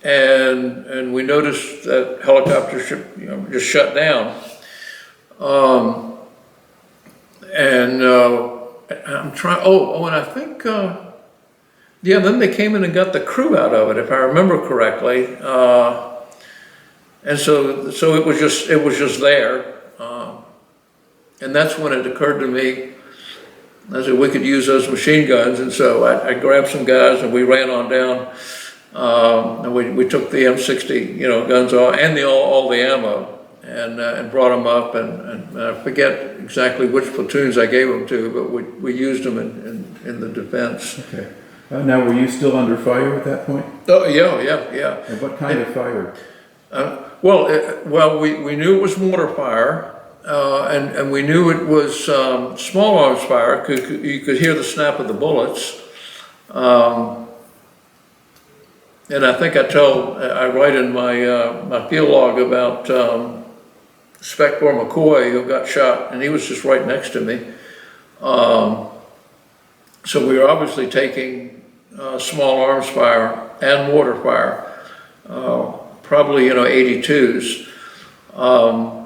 And we noticed that helicopter just shut down. And I'm trying, and I think, then they came in and got the crew out of it, if I remember correctly. And so it was just there. And that's when it occurred to me, I said, we could use those machine guns. And so I grabbed some guys and we ran on down. And we took the M60, guns off, and all the ammo, and brought them up, and I forget exactly which platoons I gave them to, but we used them in the defense. Okay. Now, were you still under fire at that point? Oh, yeah. And what kind of fire? We knew it was mortar fire, and we knew it was small arms fire. You could hear the snap of the bullets. And I think I write in my field log about Spec Boy McCoy, who got shot, and he was just right next to me. So we were obviously taking small arms fire and mortar fire, probably 82s. I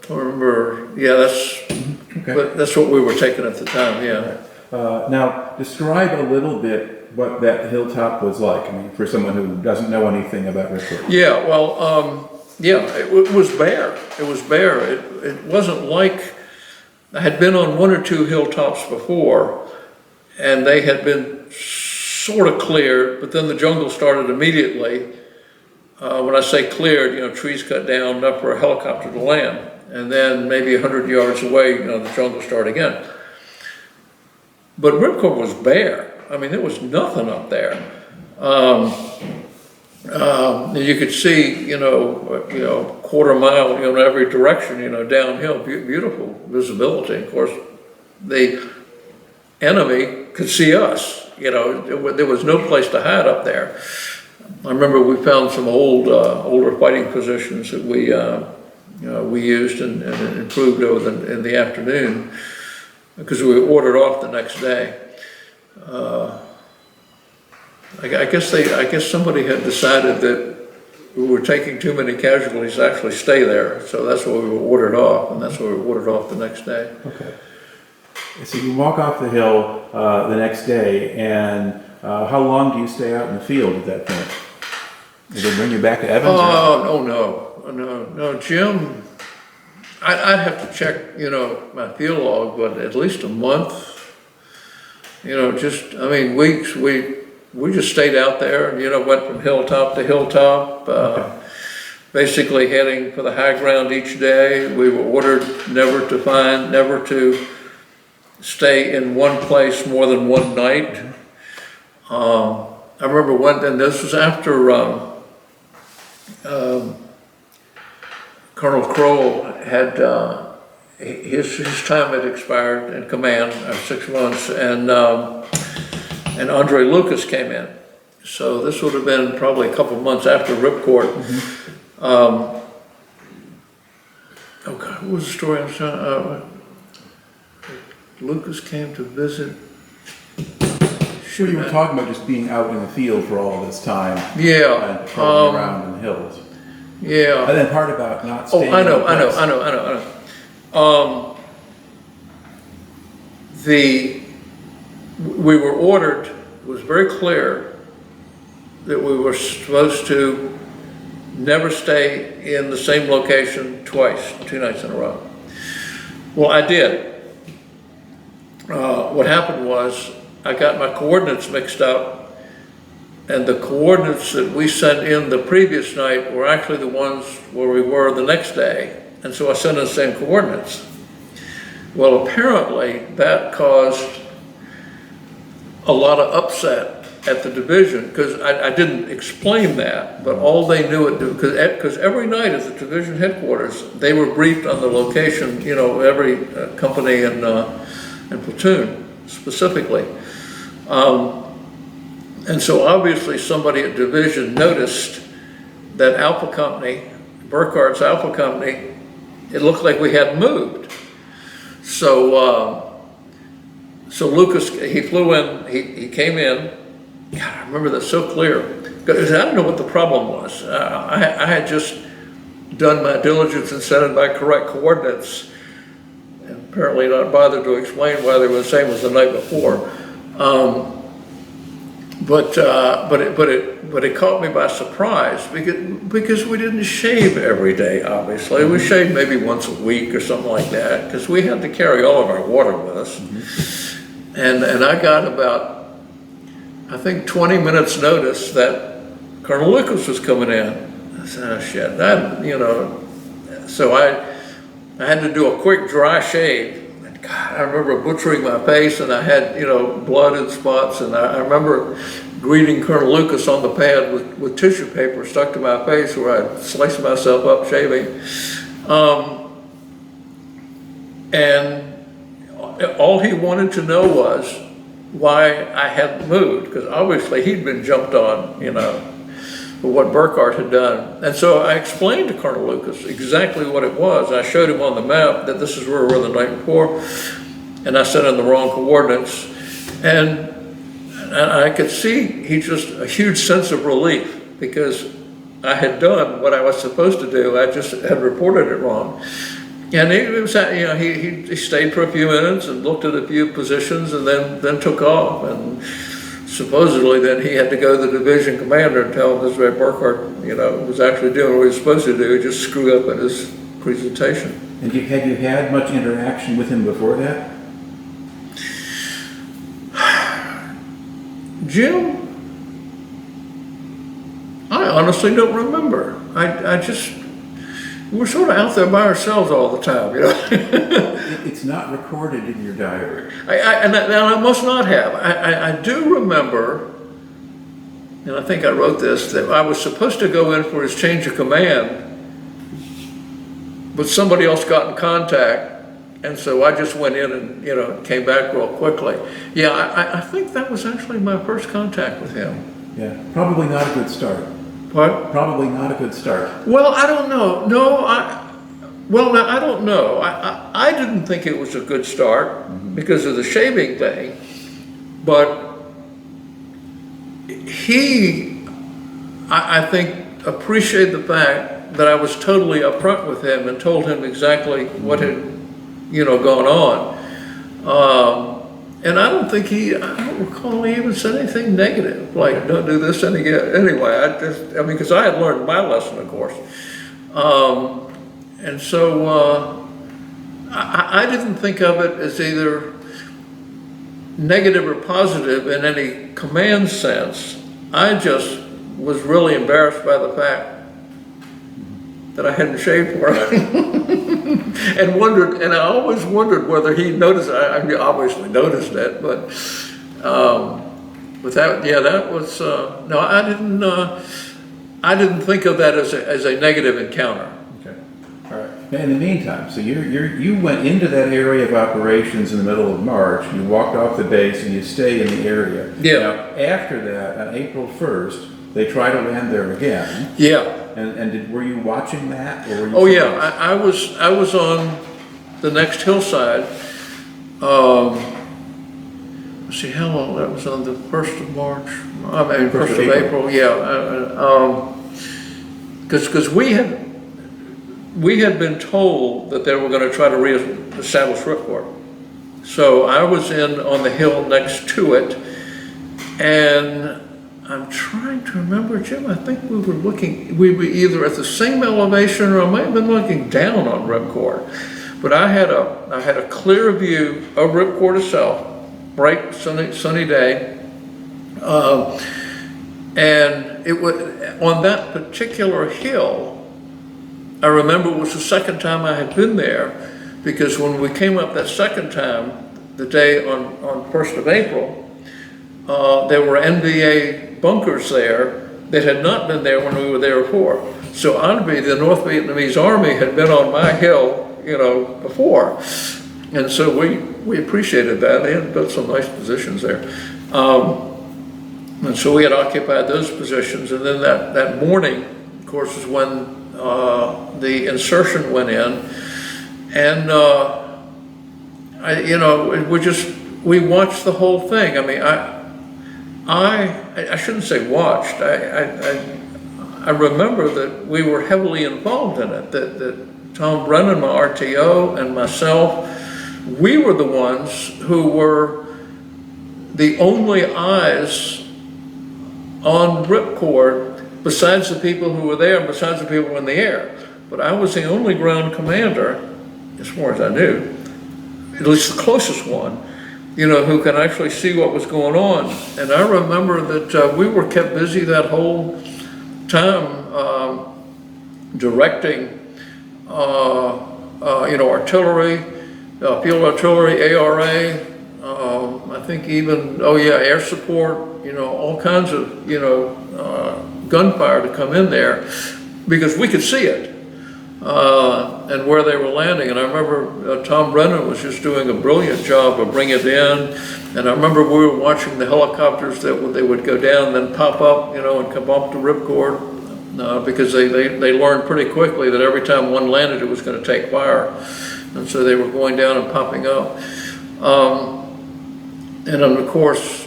remember, that's what we were taking at the time, yeah. Now, describe a little bit what that hilltop was like. I mean, for someone who doesn't know anything about Ripcord. Yeah, it was bare. It was bare. It wasn't like, I had been on 1 or 2 hilltops before, and they had been sort of cleared, but then the jungle started immediately. When I say cleared, trees cut down enough for a helicopter to land, and then maybe 100 yards away, the jungle started again. But Ripcord was bare. I mean, there was nothing up there. You could see, quarter mile, in every direction, downhill, beautiful visibility. Of course, the enemy could see us. There was no place to hide up there. I remember we found some older fighting positions that we used and improved in the afternoon, because we were ordered off the next day. I guess somebody had decided that we were taking too many casualties to actually stay there, so that's why we were ordered off, and that's why we were ordered off the next day. Okay. So you walk off the hill the next day, and how long do you stay out in the field at that point? Did they bring you back to Evans? Oh, no, Jim I'd have to check, my field log, but at least a month. Weeks. We just stayed out there and, went from hilltop to hilltop, basically heading for the high ground each day. We were ordered never to stay in one place more than one night. I remember and this was after Colonel Crowell had, his time had expired in command, 6 months, and Andre Lucas came in. So this would have been probably a couple of months after Ripcord. Oh God, what was the story I was telling? Lucas came to visit. Sure, you were talking about just being out in the field for all this time. Yeah. And crawling around in the hills. Yeah. And then part about not staying. I know. We were ordered, it was very clear that we were supposed to never stay in the same location twice, 2 nights in a row. Well, I did. What happened was I got my coordinates mixed up, and the coordinates that we sent in the previous night were actually the ones where we were the next day, and so I sent in the same coordinates. Well, apparently that caused a lot of upset at the division, because I didn't explain that, but all they knew it do, because every night at the division headquarters, they were briefed on the location, every company and platoon specifically. And so obviously somebody at division noticed that Alpha Company, Burckard's Alpha Company, it looked like we hadn't moved. So Lucas, he flew in, he came in. God, I remember that so clear. Because I don't know what the problem was. I had just done my diligence and sent in my correct coordinates, and apparently not bothered to explain why they were the same as the night before. But it caught me by surprise because we didn't shave every day. Obviously, we shaved maybe once a week or something like that because we had to carry all of our water with us. And I got about, I think, 20 minutes notice that Colonel Lucas was coming in. I said, oh shit, so I had to do a quick dry shave. And God, I remember butchering my face, and I had, blood and spots, and I remember greeting Colonel Lucas on the pad with tissue paper stuck to my face where I'd sliced myself up shaving. And all he wanted to know was why I hadn't moved, because obviously he'd been jumped on, for what Burckard had done. And so I explained to Colonel Lucas exactly what it was. I showed him on the map that this is where we were the night before, and I sent in the wrong coordinates. And I could see he just a huge sense of relief because I had done what I was supposed to do. I just had reported it wrong. And he stayed for a few minutes and looked at a few positions and then took off. And supposedly then he had to go to the division commander and tell him this way Burckard, was actually doing what he was supposed to do. He just screwed up in his presentation. And had you had much interaction with him before that? Jim, I honestly don't remember. We're sort of out there by ourselves all the time, It's not recorded in your diary. And I must not have. I do remember, and I think I wrote this, that I was supposed to go in for his change of command, but somebody else got in contact, and so I just went in and, came back real quickly. Yeah, I think that was actually my first contact with him. Yeah, probably not a good start. What? Probably not a good start. Well, I don't know. No, I don't know. I didn't think it was a good start because of the shaving thing, but he, I think, appreciated the fact that I was totally upfront with him and told him exactly what had, gone on. And I don't recall he even said anything negative, like don't do this anyway. Because I had learned my lesson, of course. And so I didn't think of it as either negative or positive in any command sense. I just was really embarrassed by the fact that I hadn't shaved for it. And I always wondered whether he noticed. I obviously noticed it, but that was, no, I didn't think of that as a negative encounter. Okay. All right. Now, in the meantime, so you went into that area of operations in the middle of March. You walked off the base and you stay in the area. Yeah. Now, after that, on April 1st, they try to land there again. Yeah. And were you watching that, or were you? Oh yeah, I was on the next hillside. Let's see how long that was, on the 1st of March. I mean, 1st of April. Yeah. Because we had been told that they were going to try to reestablish Ripcord. So I was on the hill next to it, and I'm trying to remember, Jim, I think we were either at the same elevation, or I might have been looking down on Ripcord. But I had a clear view of Ripcord itself, bright sunny day. And it was on that particular hill, I remember it was the second time I had been there, because when we came up that second time, the day on 1st of April, there were NVA bunkers there that had not been there when we were there before. So oddly, the North Vietnamese Army had been on my hill, before. And so we appreciated that. They had built some nice positions there. And so we had occupied those positions. And then that morning, of course, is when the insertion went in. And, we watched the whole thing. I mean, I shouldn't say watched. I remember that we were heavily involved in it, that Tom Brennan, my RTO, and myself, we were the ones who were the only eyes on Ripcord, besides the people who were there, and besides the people in the air. But I was the only ground commander, as far as I knew, at least the closest one, who can actually see what was going on. And I remember that we were kept busy that whole time directing, artillery, field artillery, ARA, I think even, air support, all kinds of, gunfire to come in there, because we could see it. And where they were landing. And I remember Tom Brennan was just doing a brilliant job of bringing it in. And I remember we were watching the helicopters that they would go down and then pop up, and come up to Ripcord, because they learned pretty quickly that every time one landed, it was going to take fire. And so they were going down and popping up. And then, of course,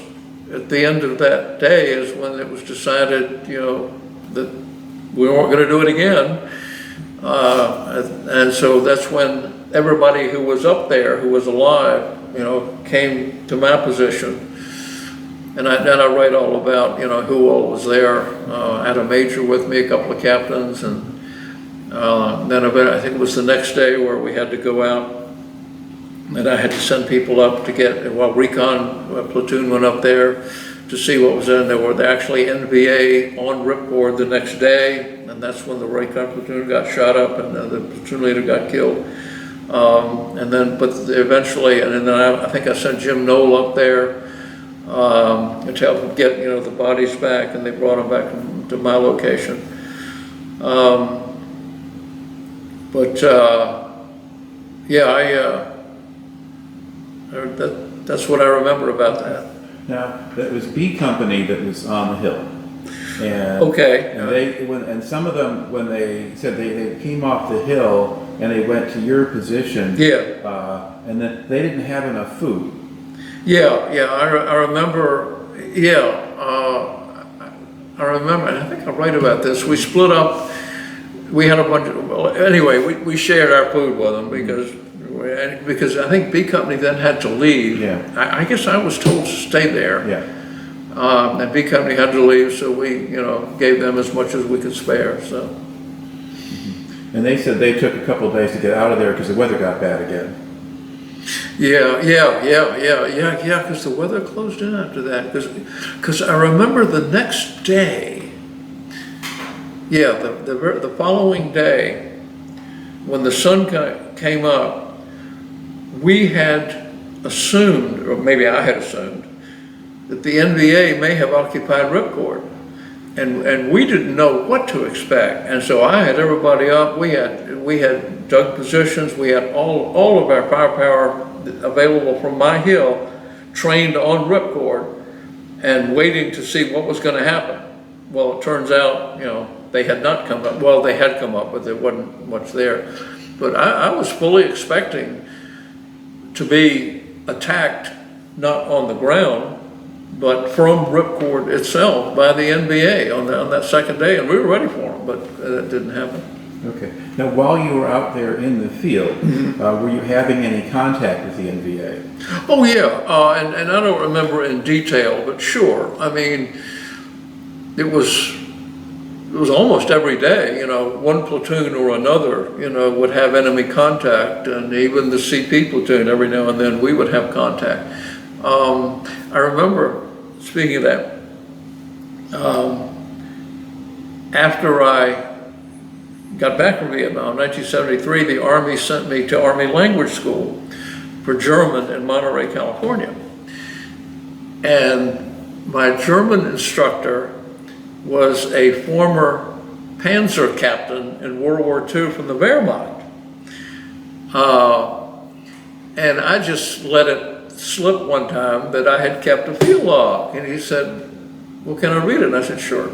at the end of that day is when it was decided, that we weren't going to do it again. And so that's when everybody who was up there, who was alive, came to my position. And I write all about, who all was there. I had a major with me, a couple of captains, and then I think it was the next day where we had to go out, and I had to send people up to get, while recon platoon went up there to see what was in. There were actually NVA on Ripcord the next day, and that's when the recon platoon got shot up and the platoon leader got killed. Eventually, and then I think I sent Jim Knoll up there to help him get, the bodies back, and they brought them back to my location. That's what I remember about that. Now, that was B Company that was on the hill. And, okay. And some of them, when they said they came off the hill and they went to your position, and then they didn't have enough food. I remember, I remember, and I think I write about this. We split up, we had a bunch of, we shared our food with them because I think B Company then had to leave. I guess I was told to stay there. And B Company had to leave, so we, gave them as much as we could spare. So. And they said they took a couple of days to get out of there because the weather got bad again. Yeah, because the weather closed in after that. Because I remember the next day, the following day, when the sun came up, we had assumed, or maybe I had assumed, that the NVA may have occupied Ripcord. And we didn't know what to expect. And so I had everybody up. We had dug positions. We had all of our firepower available from my hill, trained on Ripcord, and waiting to see what was going to happen. Well, it turns out, they had not come up. Well, they had come up, but there wasn't much there. But I was fully expecting to be attacked, not on the ground, but from Ripcord itself by the NBA on that second day, and we were ready for them, but that didn't happen. Okay. Now, while you were out there in the field, were you having any contact with the NVA? Oh yeah, and I don't remember in detail, but sure. I mean, it was almost every day. One platoon or another, would have enemy contact, and even the CP platoon every now and then we would have contact. I remember, speaking of that, after I got back from Vietnam in 1973, the Army sent me to Army Language School for German in Monterey, California. And my German instructor was a former Panzer captain in World War II from the Wehrmacht. And I just let it slip one time that I had kept a field log, and he said, well, can I read it? And I said, sure.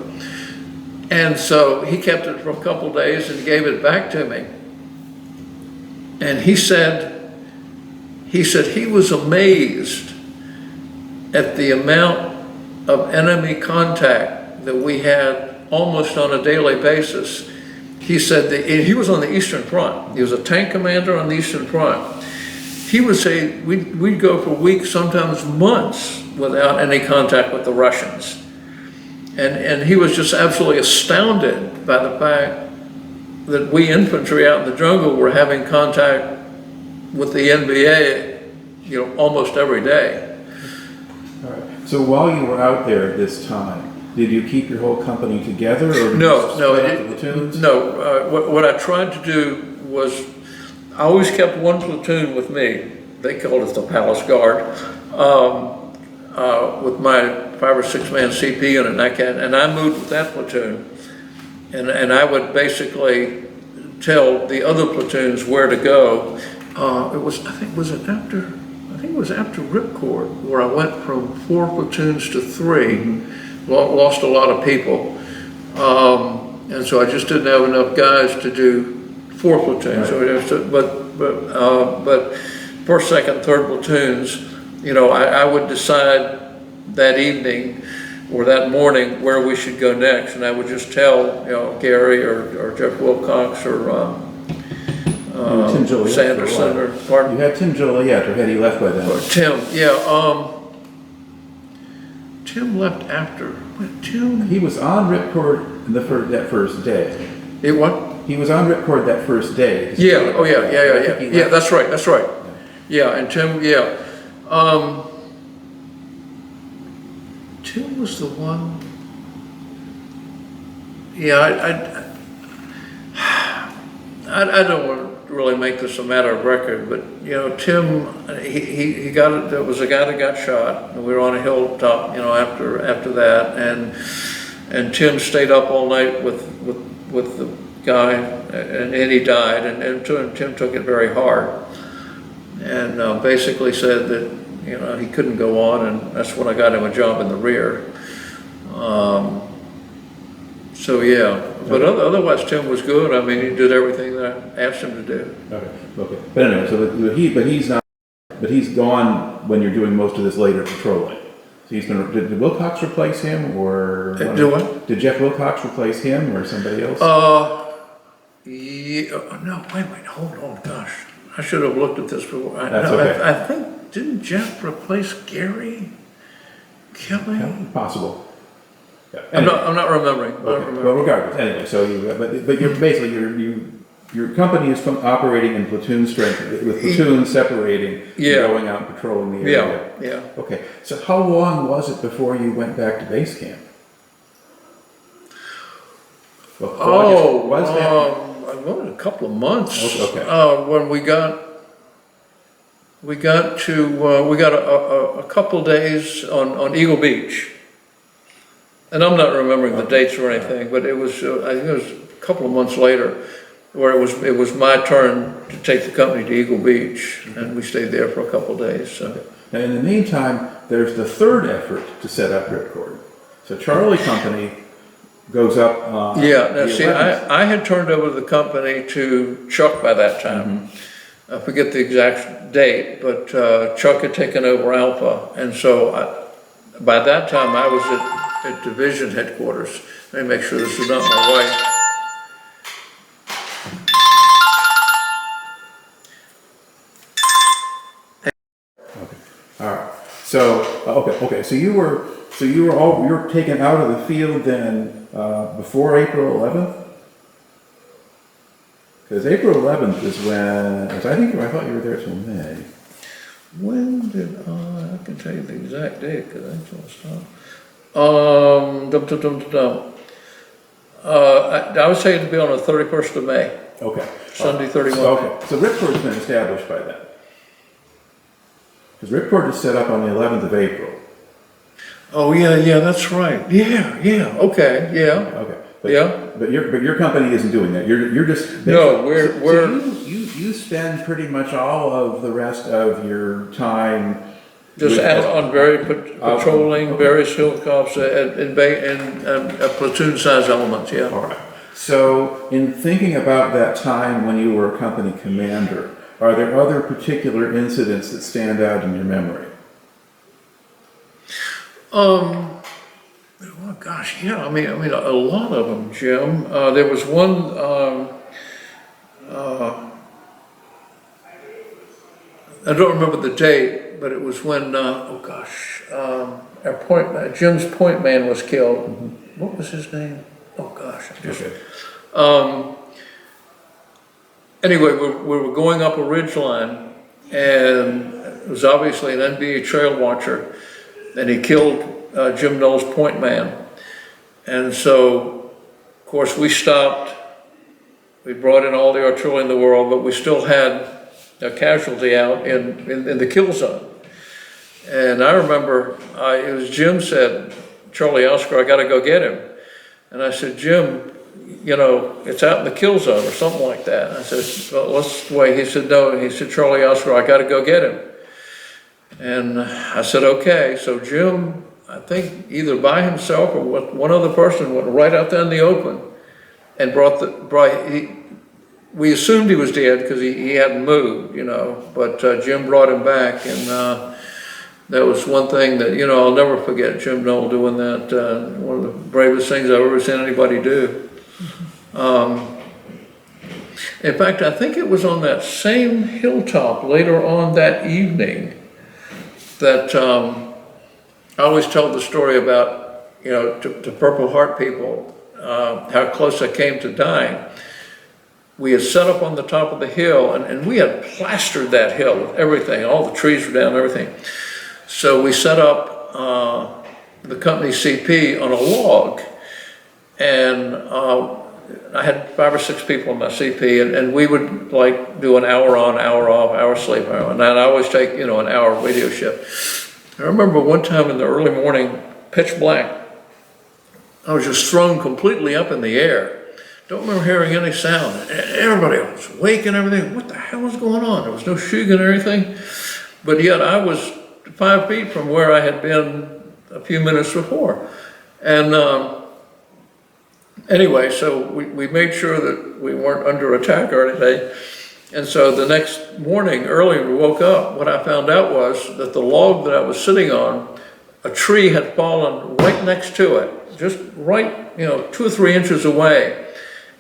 And so he kept it for a couple days and gave it back to me. And he said he was amazed at the amount of enemy contact that we had almost on a daily basis. He said that he was on the Eastern Front. He was a tank commander on the Eastern Front. He would say we'd go for weeks, sometimes months, without any contact with the Russians. And he was just absolutely astounded by the fact that we infantry out in the jungle were having contact with the NVA, almost every day. All right. So while you were out there this time, did you keep your whole company together, or did you split up the platoons? No. What I tried to do was, I always kept one platoon with me. They called it the Palace Guard, with my 5 or 6 man CP unit, and I moved with that platoon, and I would basically tell the other platoons where to go. I think it was after Ripcord, where I went from 4 platoons to 3, lost a lot of people, and so I just didn't have enough guys to do 4 platoons. Right. So but first, second, third platoons, I would decide that evening or that morning where we should go next, and I would just tell Gary or Jeff Wilcox or Tim Joliet Sanderson or pardon? You had Tim Joliet, or had he left by then? Or Tim, yeah. Tim left after. Tim. He was on Ripcord that first day. It what? He was on Ripcord that first day. Yeah. Oh yeah. Yeah. That's right. Yeah, and Tim. Yeah. Tim was the one. Yeah, I don't want to really make this a matter of record, but Tim, he got it. There was a guy that got shot, and we were on a hilltop, after that, and Tim stayed up all night with the guy, and he died, and Tim took it very hard, and basically said that he couldn't go on, and that's when I got him a job in the rear. So yeah, but otherwise Tim was good. I mean, he did everything that I asked him to do. Okay. But anyway, so he's gone when you're doing most of this later patrolling. So did Wilcox replace him, or do what? Did Jeff Wilcox replace him, or somebody else? Yeah, no, wait, hold on, gosh, I should have looked at this before. That's okay. I think, didn't Jeff replace Gary Kelly? Yeah, possible. Yeah. Anyway. I'm not remembering. Okay. Well, regardless, anyway, so but you're basically you your company is operating in platoon strength, with platoons separating, Yeah. going out and patrolling the area. Yeah. Okay, so how long was it before you went back to base camp? Well, I guess, was that? A couple of months. Okay. When we got a couple days on Eagle Beach. And I'm not remembering the dates or anything, but it was, I think it was a couple of months later, where it was my turn to take the company to Eagle Beach, and we stayed there for a couple of days, so. Now, in the meantime, there's the third effort to set up Ripcord. So Charlie Company goes up on Yeah, now the see, 11th. I had turned over the company to Chuck by that time. I forget the exact date, but Chuck had taken over Alpha, and so by that time I was at division headquarters. Let me make sure this is not my wife. All right. So okay. So you were taken out of the field then before April 11th. Because April 11th is when I thought you were there till May. When did I can tell you the exact date because that's all stuff. I would say it'd be on the 31st of May. Okay. Sunday, 31. Okay. So Ripcord's been established by then. Because Ripcord is set up on the 11th of April. Oh yeah, that's right. Yeah, okay, yeah. Okay. But, Yeah. But your company isn't doing that. You're just No, we're so you spend pretty much all of the rest of your time just with- out on patrolling okay. various hilltops and platoon size elements. Yeah. All right. So, in thinking about that time when you were a company commander, are there other particular incidents that stand out in your memory? Oh gosh, yeah. I mean, a lot of them, Jim. There was one. I don't remember the date, but it was when. Jim's point man was killed. Mm-hmm. What was his name? Oh gosh, I just. Okay. Anyway, we were going up a ridge line, and it was obviously an NBA trail watcher, and he killed Jim Knoll's point man. And so, of course, we stopped. We brought in all the artillery in the world, but we still had a casualty out in the kill zone. And I remember, it was Jim said, "Charlie Oscar, I got to go get him." And I said, "Jim, you know, it's out in the kill zone," or something like that. And I said, "Well, let's wait." He said, "No." He said, "Charlie Oscar, I got to go get him." And I said, "Okay." So Jim, I think either by himself or with one other person, went right out there in the open and we assumed he was dead because he hadn't moved, you know, but Jim brought him back, and that was one thing that, you know, I'll never forget Jim Knoll doing that. One of the bravest things I've ever seen anybody do. In fact, I think it was on that same hilltop later on that evening that I always tell the story about, you know, to Purple Heart people, how close I came to dying. We had set up on the top of the hill, and we had plastered that hill with everything. All the trees were down and everything. So we set up the company CP on a log, and I had 5 or 6 people in my CP, and we would like do an hour on, hour off, hour sleep, and I'd always take, you know, an hour radio shift. I remember one time in the early morning, pitch black, I was just thrown completely up in the air. Don't remember hearing any sound. Everybody was awake and everything. What the hell was going on? There was no shooting or anything. But yet I was 5 feet from where I had been a few minutes before. And anyway, so we made sure that we weren't under attack or anything. And so the next morning, early, we woke up. What I found out was that the log that I was sitting on, a tree had fallen right next to it, just right, you know, 2 or 3 inches away,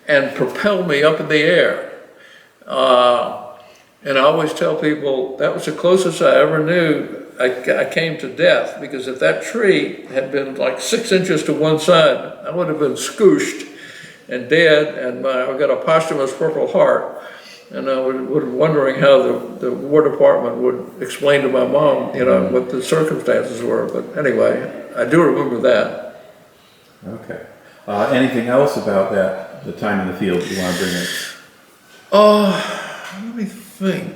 and propelled me up in the air. And I always tell people that was the closest I ever knew I came to death, because if that tree had been like 6 inches to one side, I would have been scooshed and dead, and I got a posthumous Purple Heart. And I was wondering how the War Department would explain to my mom, you know, what the circumstances were. But anyway, I do remember that. Okay. Anything else about that, the time in the field you want to bring in? Let me think.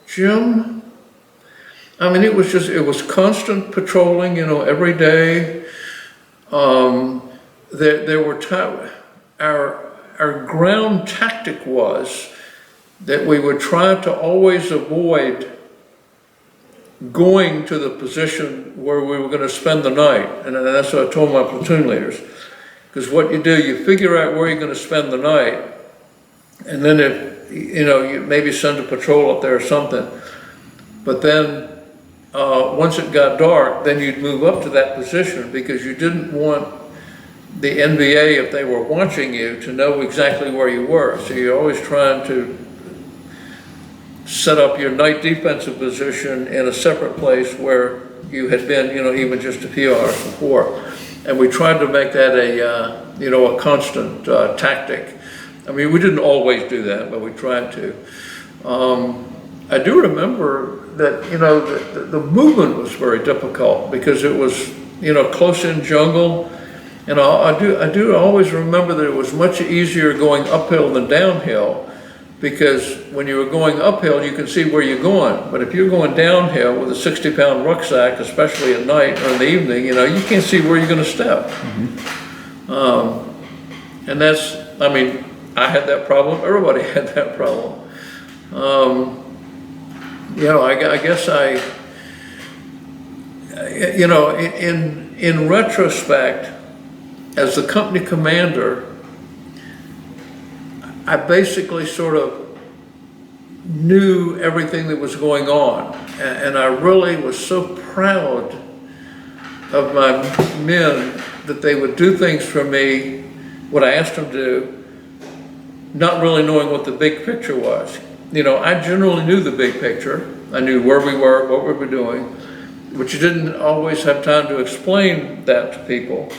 Jim? I mean, it was constant patrolling, you know, every day. There were times, our ground tactic was that we would try to always avoid going to the position where we were going to spend the night. And that's what I told my platoon leaders. Because what you do, you figure out where you're going to spend the night, and then if, you know, you maybe send a patrol up there or something. But then, once it got dark, then you'd move up to that position, because you didn't want the NBA, if they were watching you, to know exactly where you were. So you're always trying to set up your night defensive position in a separate place where you had been, you know, even just a few hours before. And we tried to make that a, you know, a constant tactic. I mean, we didn't always do that, but we tried to. I do remember that, you know, the movement was very difficult, because it was, you know, close in jungle. And I do always remember that it was much easier going uphill than downhill, because when you were going uphill, you can see where you're going. But if you're going downhill with a 60-pound rucksack, especially at night or in the evening, you know, you can't see where you're going to step. And that's, I mean, I had that problem. Everybody had that problem. You know, I guess you know, in retrospect, as the company commander, I basically sort of knew everything that was going on. And I really was so proud of my men that they would do things for me, what I asked them to do, not really knowing what the big picture was. You know, I generally knew the big picture. I knew where we were, what we were doing, but you didn't always have time to explain that to people,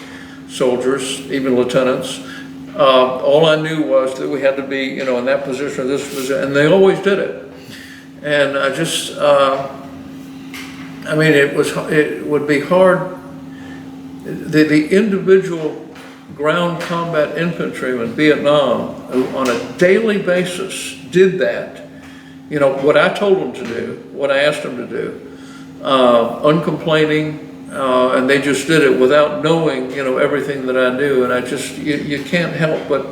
soldiers, even lieutenants. All I knew was that we had to be, you know, in that position or this position, and they always did it. And I just, I mean, it would be hard. The individual ground combat infantryman in Vietnam, who on a daily basis did that, you know, what I told them to do, what I asked them to do, uncomplaining, and they just did it without knowing, you know, everything that I knew. And I just, you can't help but,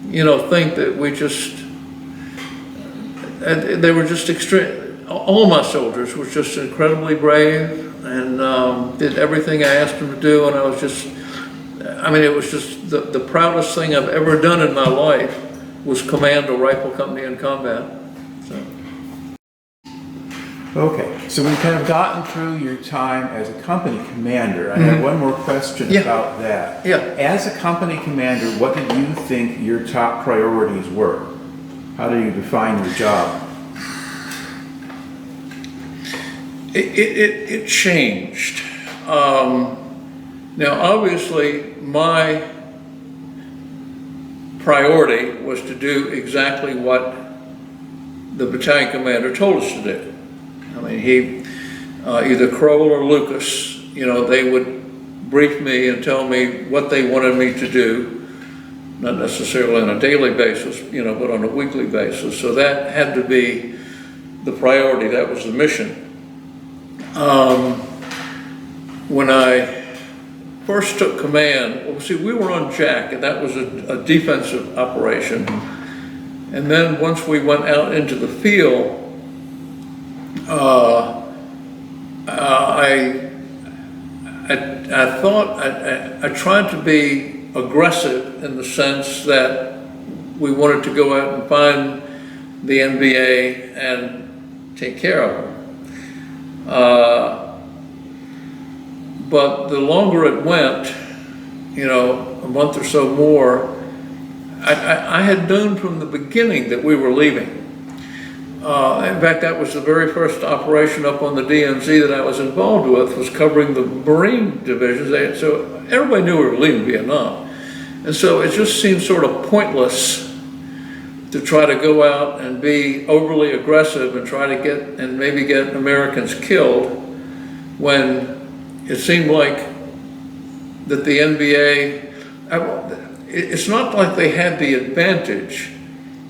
you know, think that we just, they were just extreme. All my soldiers were just incredibly brave, and did everything I asked them to do. And I was just, I mean, it was just the proudest thing I've ever done in my life was command a rifle company in combat. So. Okay, so we've kind of gotten through your time as a company commander. I have one more question about that. Yeah. As a company commander, what did you think your top priorities were? How do you define your job? It changed. Now, obviously, my priority was to do exactly what the battalion commander told us to do. I mean, he, either Crowell or Lucas, you know, they would brief me and tell me what they wanted me to do, not necessarily on a daily basis, you know, but on a weekly basis. So that had to be the priority. That was the mission. When I first took command, well, see, we were on Jack, and that was a defensive operation. And then once we went out into the field, I tried to be aggressive in the sense that we wanted to go out and find the NBA and take care of them. But the longer it went, you know, a month or so more, I had known from the beginning that we were leaving. In fact, that was the very first operation up on the DMZ that I was involved with, was covering the Marine divisions. So everybody knew we were leaving Vietnam. And so it just seemed sort of pointless to try to go out and be overly aggressive and try to get, and maybe get Americans killed, when it seemed like that the NBA, it's not like they had the advantage,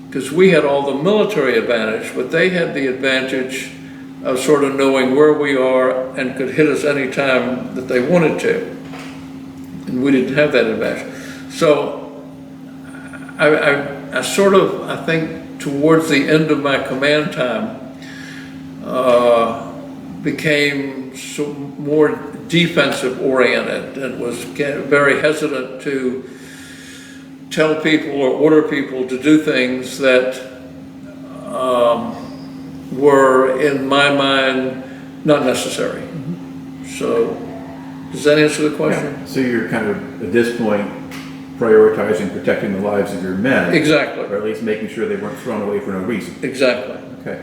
because we had all the military advantage, but they had the advantage of sort of knowing where we are and could hit us any time that they wanted to. And we didn't have that advantage. So I sort of, I think towards the end of my command time, became more defensive oriented and was very hesitant to tell people or order people to do things that were, in my mind, not necessary. So, does that answer the question? Yeah. So you're kind of, at this point, prioritizing protecting the lives of your men. Exactly. Or at least making sure they weren't thrown away for no reason. Exactly. Okay.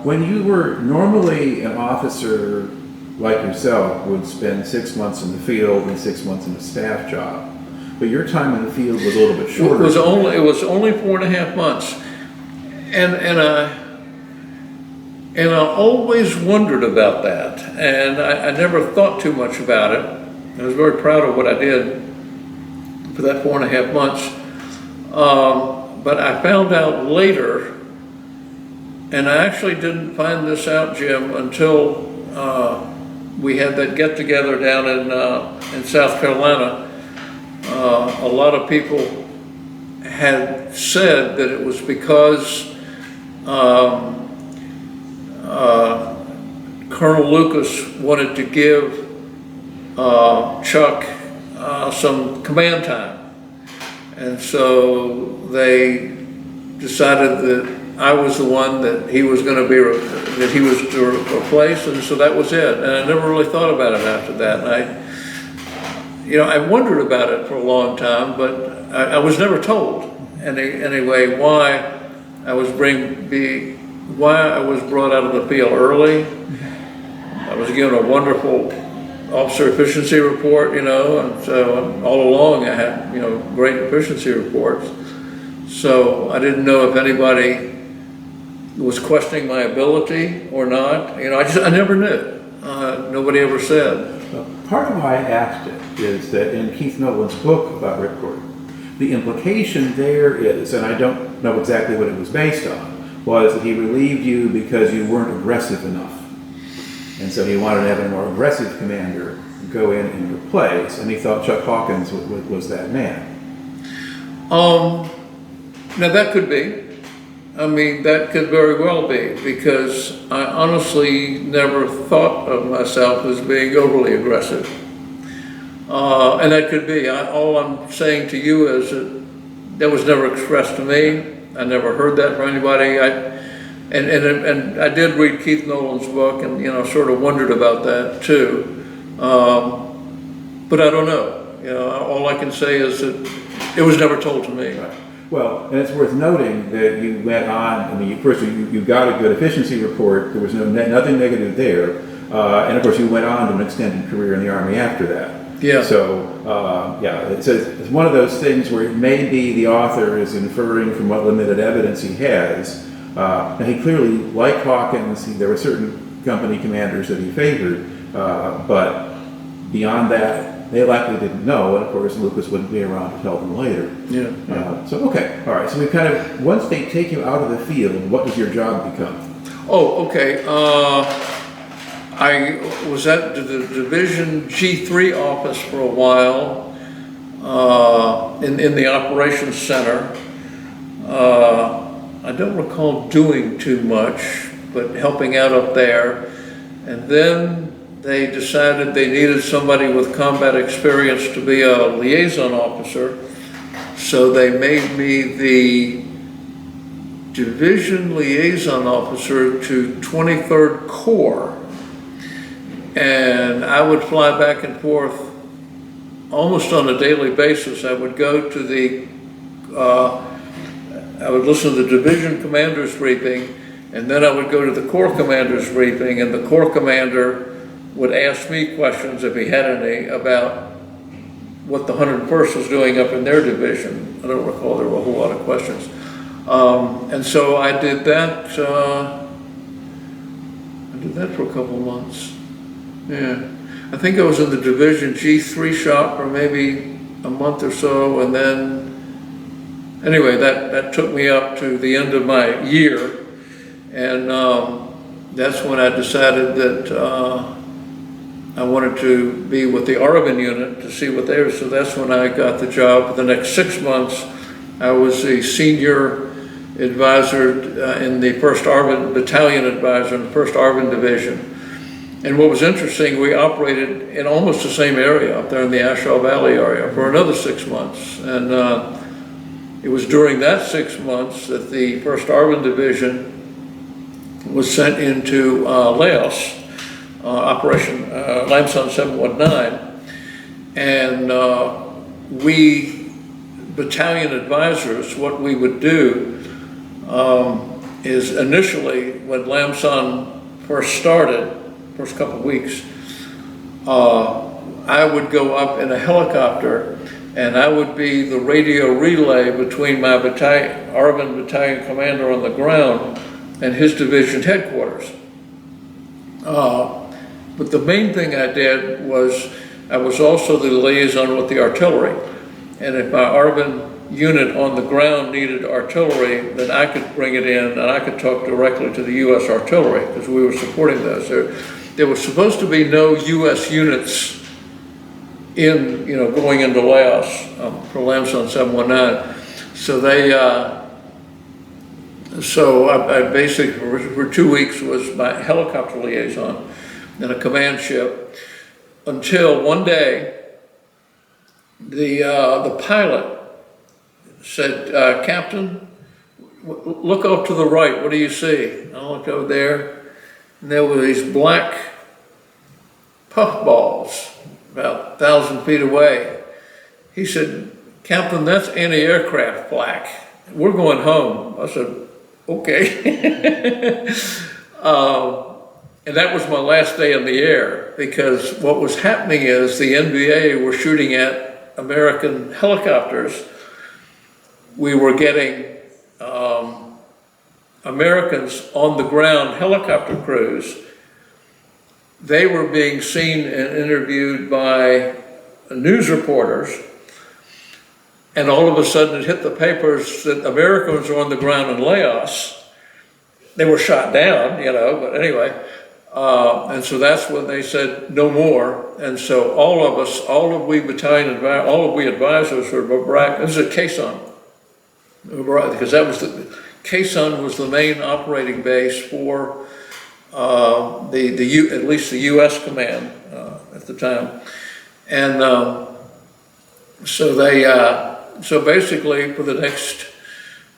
When you were normally an officer like yourself would spend 6 months in the field and 6 months in a staff job, but your time in the field was a little bit shorter. It was only 4.5 months, and I always wondered about that, and I never thought too much about it. I was very proud of what I did for that 4.5 months, but I found out later, and I actually didn't find this out, Jim, until we had that get-together down in South Carolina. A lot of people had said that it was because Colonel Lucas wanted to give Chuck some command time, and so they decided that I was the one that he was going to be, that he was to replace, and so that was it. And I never really thought about it after that. And I wondered about it for a long time, but I was never told anyway why I was brought out of the field early. I was given a wonderful officer efficiency report, and so all along I had, great efficiency reports. So I didn't know if anybody was questioning my ability or not. I never knew. Nobody ever said. Part of why I asked it is that in Keith Nolan's book about Ripcord, the implication there is, and I don't know exactly what it was based on, was that he relieved you because you weren't aggressive enough. And so he wanted to have a more aggressive commander go in and replace, and he thought Chuck Hawkins was that man. Now that could be. That could very well be, because I honestly never thought of myself as being overly aggressive. And that could be. All I'm saying to you is that was never expressed to me. I never heard that from anybody. And I did read Keith Nolan's book and, sort of wondered about that too. But I don't know. All I can say is that it was never told to me. Right. Well, and it's worth noting that you went on, first you got a good efficiency report, there was nothing negative there, and of course you went on to an extended career in the Army after that. Yeah. So, it's one of those things where maybe the author is inferring from what limited evidence he has. Now he clearly, like Hawkins, there were certain company commanders that he favored, but beyond that, they likely didn't know, and of course Lucas wouldn't be around to tell them later. Yeah. Okay, all right. So we once they take you out of the field, what does your job become? Oh, okay. I was at the Division G3 office for a while in the operations center. I don't recall doing too much, but helping out up there. And then they decided they needed somebody with combat experience to be a liaison officer. So they made me the division liaison officer to 23rd Corps. And I would fly back and forth almost on a daily basis. I would go to I would listen to the division commander's briefing, and then I would go to the Corps commander's briefing, and the Corps commander would ask me questions, if he had any, about what the 101st was doing up in their division. I don't recall, there were a whole lot of questions. And so I did that for a couple of months. Yeah, I think I was in the division G3 shop for maybe a month or so, and then, anyway, that took me up to the end of my year, and that's when I decided that I wanted to be with the Airborne unit to see what they were, so that's when I got the job. For the next 6 months, I was a senior advisor in the 1st Airborne Battalion advisor in the 1st Airborne Division. And what was interesting, we operated in almost the same area up there in the Ashaw Valley area for another 6 months. And it was during that 6 months that the 1st Airborne Division was sent into Laos, Operation Lamson 719. And we battalion advisors, what we would do is initially, when Lamson first started, first couple of weeks, I would go up in a helicopter and I would be the radio relay between my Airborne Battalion commander on the ground and his division headquarters. But the main thing I did was I was also the liaison with the artillery. And if my Airborne unit on the ground needed artillery, then I could bring it in and I could talk directly to the U.S. artillery because we were supporting those. There was supposed to be no U.S. units in, going into Laos for Lamson 719. So I basically, for 2 weeks, was my helicopter liaison in a command ship until one day the pilot said, Captain, look up to the right, what do you see? I looked over there, and there were these black puff balls about 1,000 feet away. He said, Captain, that's anti-aircraft black. We're going home. I said, okay. And that was my last day in the air, because what was happening is the NBA were shooting at American helicopters. We were getting Americans on the ground helicopter crews. They were being seen and interviewed by news reporters, and all of a sudden it hit the papers that Americans were on the ground in Laos. They were shot down, but anyway. And so that's when they said no more. And so all of us, all of we advisors were Burckard. This is at Quezon, because that was Quezon was the main operating base for at least the U.S. command at the time. And so basically for the next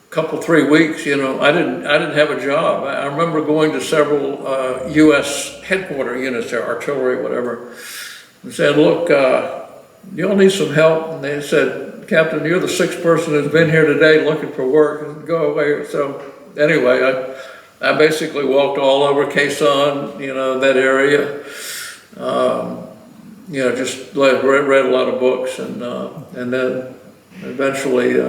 couple, 3 weeks, I didn't have a job. I remember going to several U.S. headquarter units, their artillery, whatever, and said, look, you all need some help? And they said, Captain, you're the 6th person who's been here today looking for work, go away. So anyway, I basically walked all over Quezon, that area, just read a lot of books, and then eventually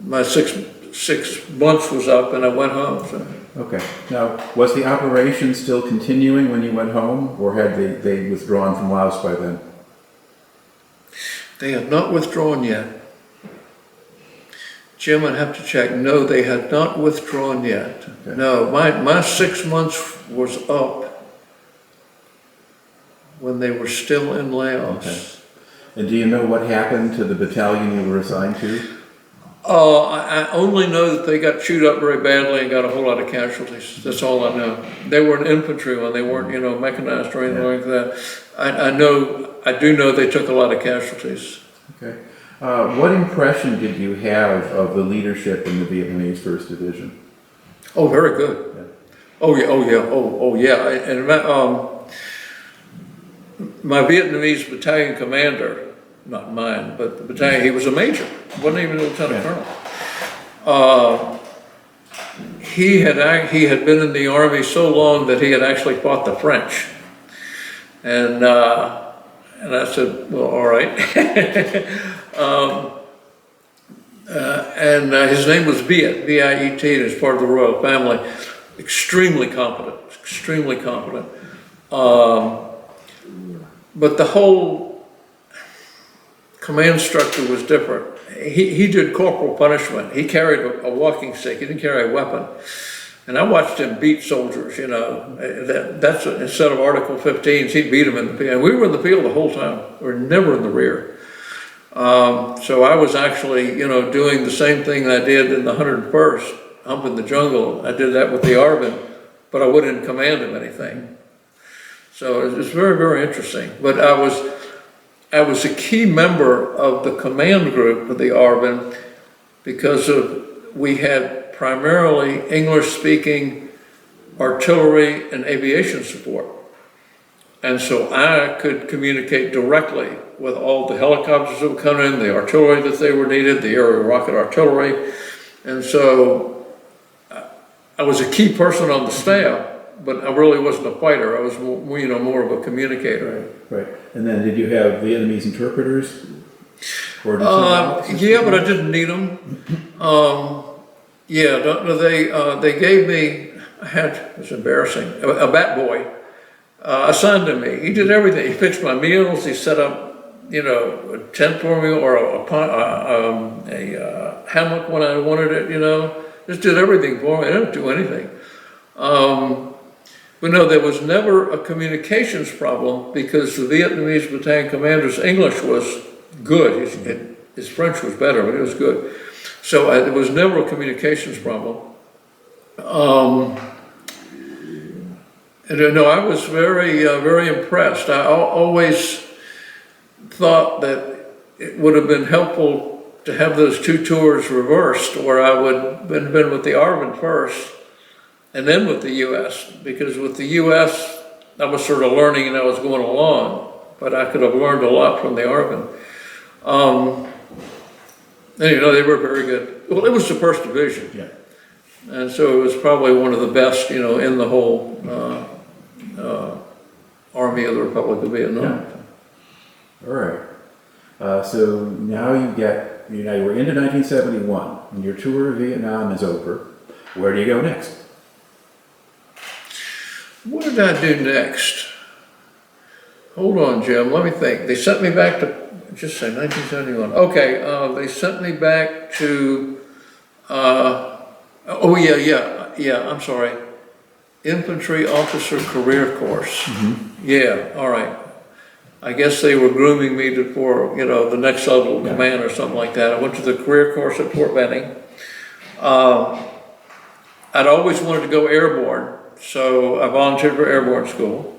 my 6 months was up and I went home. So. Okay. Now, was the operation still continuing when you went home, or had they withdrawn from Laos by then? They had not withdrawn yet. Jim, I'd have to check. No, they had not withdrawn yet. Okay. No, my 6 months was up when they were still in Laos. Okay. And do you know what happened to the battalion you were assigned to? I only know that they got chewed up very badly and got a whole lot of casualties. That's all I know. They were an infantry one. They weren't, mechanized or anything like that. I do know they took a lot of casualties. Okay. What impression did you have of the leadership in the Vietnamese 1st Division? Oh, very good. Yeah. Oh yeah. And my Vietnamese battalion commander, not mine, but the battalion, he was a major, wasn't even a lieutenant colonel. He had been in the Army so long that he had actually fought the French. And And I said, well, all right. His name was Viet, V-I-E-T, and he's part of the royal family. Extremely competent, extremely competent. But the whole command structure was different. He did corporal punishment. He carried a walking stick. He didn't carry a weapon. And I watched him beat soldiers, you know. That's instead of Article 15s, he'd beat them in the field. And we were in the field the whole time. We were never in the rear. So I was actually, you know, doing the same thing I did in the 101st, humping the jungle. I did that with the ARVN, but I wasn't in command of anything. So it was very, very interesting. But I was a key member of the command group of the ARVN because we had primarily English-speaking artillery and aviation support. And so I could communicate directly with all the helicopters that would come in, the artillery that they were needed, the aerial rocket artillery. And so I was a key person on the staff, but I really wasn't a fighter. I was more, you know, more of a communicator. Right. And then did you have Vietnamese interpreters? Or Yeah, but I didn't need them. They gave me, it was embarrassing, a bat boy assigned to me. He did everything. He fixed my meals. He set up, you know, a tent for me or a hammock when I wanted it, you know. Just did everything for me. I didn't do anything. But no, there was never a communications problem because the Vietnamese battalion commander's English was good. His French was better, but it was good. So there was never a communications problem. No, I was very, very impressed. I always thought that it would have been helpful to have those two tours reversed, where I would have been with the ARVN first and then with the U.S. Because with the U.S., I was sort of learning and I was going along, but I could have learned a lot from the ARVN. And you know, they were very good. Well, it was the 1st Division. Yeah. And so it was probably one of the best, you know, in the whole Army of the Republic of Vietnam. Yeah. All right. So now you were into 1971, and your tour of Vietnam is over. Where do you go next? What did I do next? Hold on, Jim, let me think. They sent me back to, just say 1971. Okay, they sent me back to, I'm sorry. Infantry Officer Career Course. Mm-hmm. Yeah, all right. I guess they were grooming me for, you know, the next level of command or something like that. I went to the career course at Fort Benning. I'd always wanted to go airborne, so I volunteered for airborne school.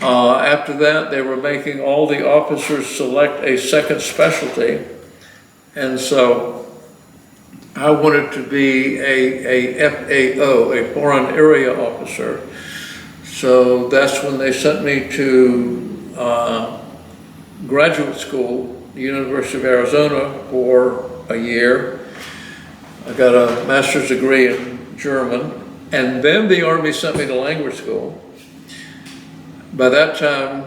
After that, they were making all the officers select a second specialty, and so I wanted to be a FAO, a Foreign Area Officer. So that's when they sent me to graduate school, the University of Arizona, for a year. I got a master's degree in German, and then the Army sent me to language school. By that time,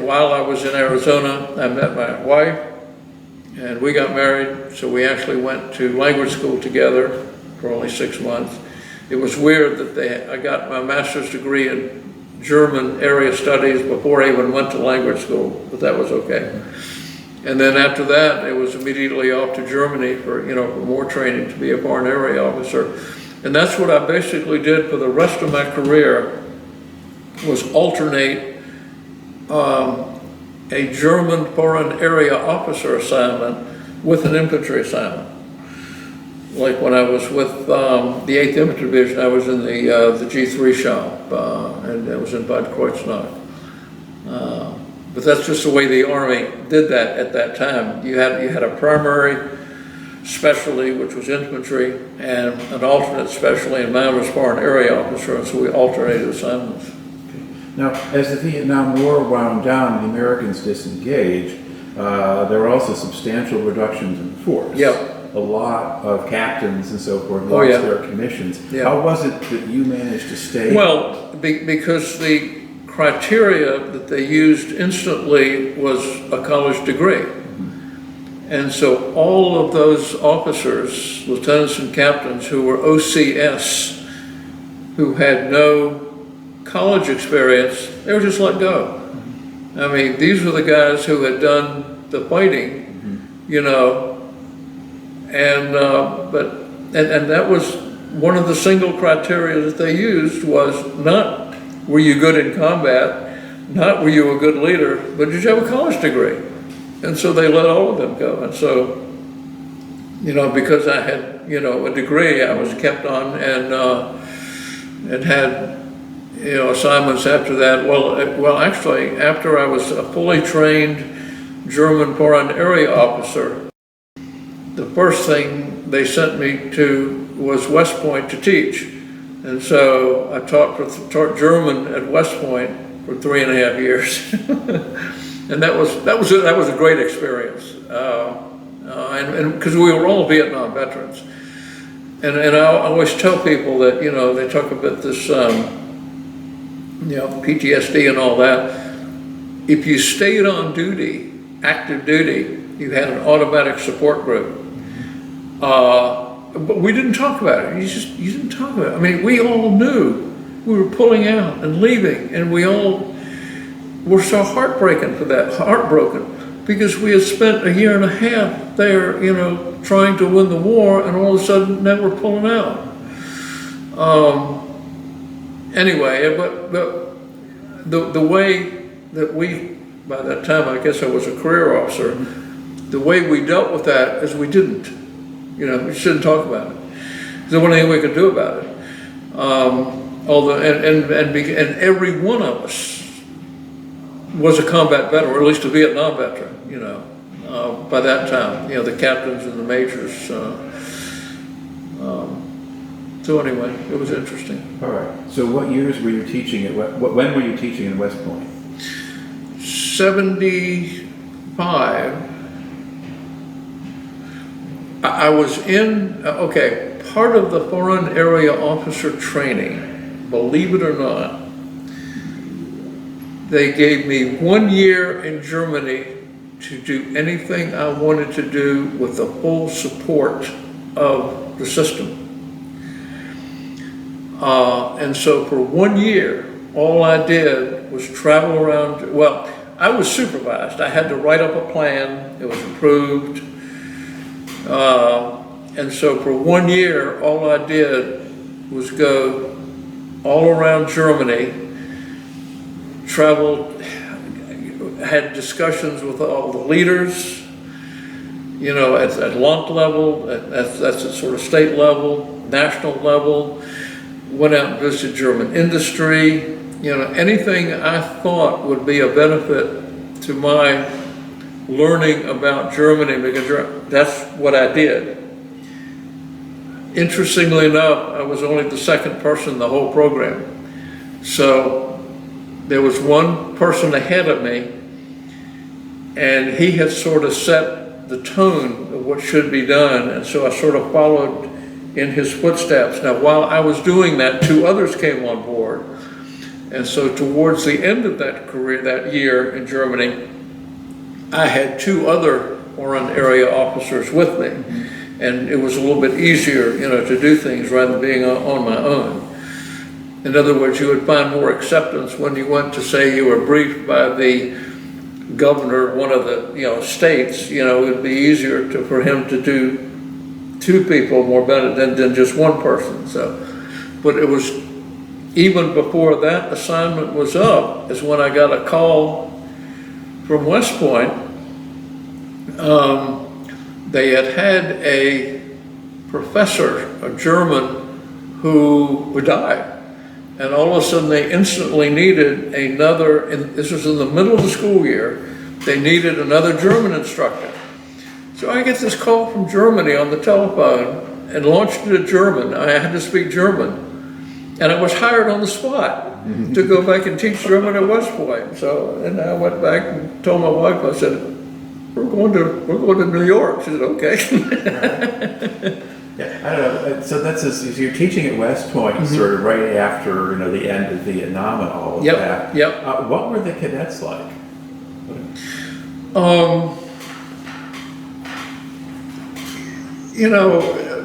while I was in Arizona, I met my wife, and we got married, so we actually went to language school together for only 6 months. It was weird that I got my master's degree in German area studies before I even went to language school, but that was okay. And then after that, it was immediately off to Germany for, you know, for more training to be a foreign area officer. And that's what I basically did for the rest of my career, was alternate a German foreign area officer assignment with an infantry assignment. Like when I was with the 8th Infantry Division, I was in the G3 shop, and I was in Bad Kreuznach. But that's just the way the Army did that at that time. You had a primary specialty, which was infantry, and an alternate specialty, and mine was foreign area officer, and so we alternated assignments. Now, as the Vietnam War wound down and the Americans disengaged, there were also substantial reductions in force. Yep. A lot of captains and so forth lost their commissions. Yeah. How was it that you managed to stay? Well, because the criteria that they used instantly was a college degree. And so all of those officers, lieutenants and captains who were OCS, who had no college experience, they were just let go. I mean, these were the guys who had done the fighting, you know, and that was one of the single criteria that they used was not were you good in combat, not were you a good leader, but did you have a college degree? And so they let all of them go. And so, you know, because I had, you know, a degree, I was kept on and had, you know, assignments after that. Well, actually, after I was a fully trained German Foreign Area officer, the first thing they sent me to was West Point to teach. And so I taught German at West Point for 3.5 years. And that was a great experience. And because we were all Vietnam veterans. And I always tell people that, you know, they talk about this, you know, PTSD and all that. If you stayed on duty, active duty, you had an automatic support group. But we didn't talk about it. You didn't talk about it. I mean, we all knew we were pulling out and leaving, and we all were so heartbroken because we had spent 1.5 years there, you know, trying to win the war, and all of a sudden now we're pulling out. Anyway, but the way that we, by that time, I guess I was a career officer, the way we dealt with that is we didn't. You know, we shouldn't talk about it. There's the only thing we could do about it. Although, and every one of us was a combat veteran, or at least a Vietnam veteran, you know, by that time, you know, the captains and the majors. So anyway, it was interesting. All right. So what years were you teaching when were you teaching in West Point? 75. I was in, okay, part of the Foreign Area Officer training, believe it or not, they gave me 1 year in Germany to do anything I wanted to do with the full support of the system. And so for 1 year, all I did was travel around. Well, I was supervised. I had to write up a plan. It was approved. And so for 1 year, all I did was go all around Germany, traveled, had discussions with all the leaders, you know, at Land level, that's at sort of state level, national level, went out and visited German industry, you know, anything I thought would be a benefit to my learning about Germany, because that's what I did. Interestingly enough, I was only the second person in the whole program. So there was one person ahead of me, and he had sort of set the tone of what should be done, and so I sort of followed in his footsteps. Now, while I was doing that, 2 others came on board, and so towards the end of that career, that year in Germany, I had 2 other Foreign Area officers with me, and it was a little bit easier, you know, to do things rather than being on my own. In other words, you would find more acceptance when you went to say you were briefed by the governor of one of the, you know, states. You know, it would be easier for him to do 2 people more better than just one person. So, but it was even before that assignment was up is when I got a call from West Point. They had a professor, a German, who died. And all of a sudden they instantly needed another, and this was in the middle of the school year, they needed another German instructor. So I get this call from Germany on the telephone and launched into German. I had to speak German. And I was hired on the spot to go back and teach German at West Point. So, and I went back and told my wife, I said, we're going to New York. She said, okay. Yeah, I don't know. So that's so you're teaching at West Point, sort of right after the end of Vietnam and all of that. Yep. What were the cadets like?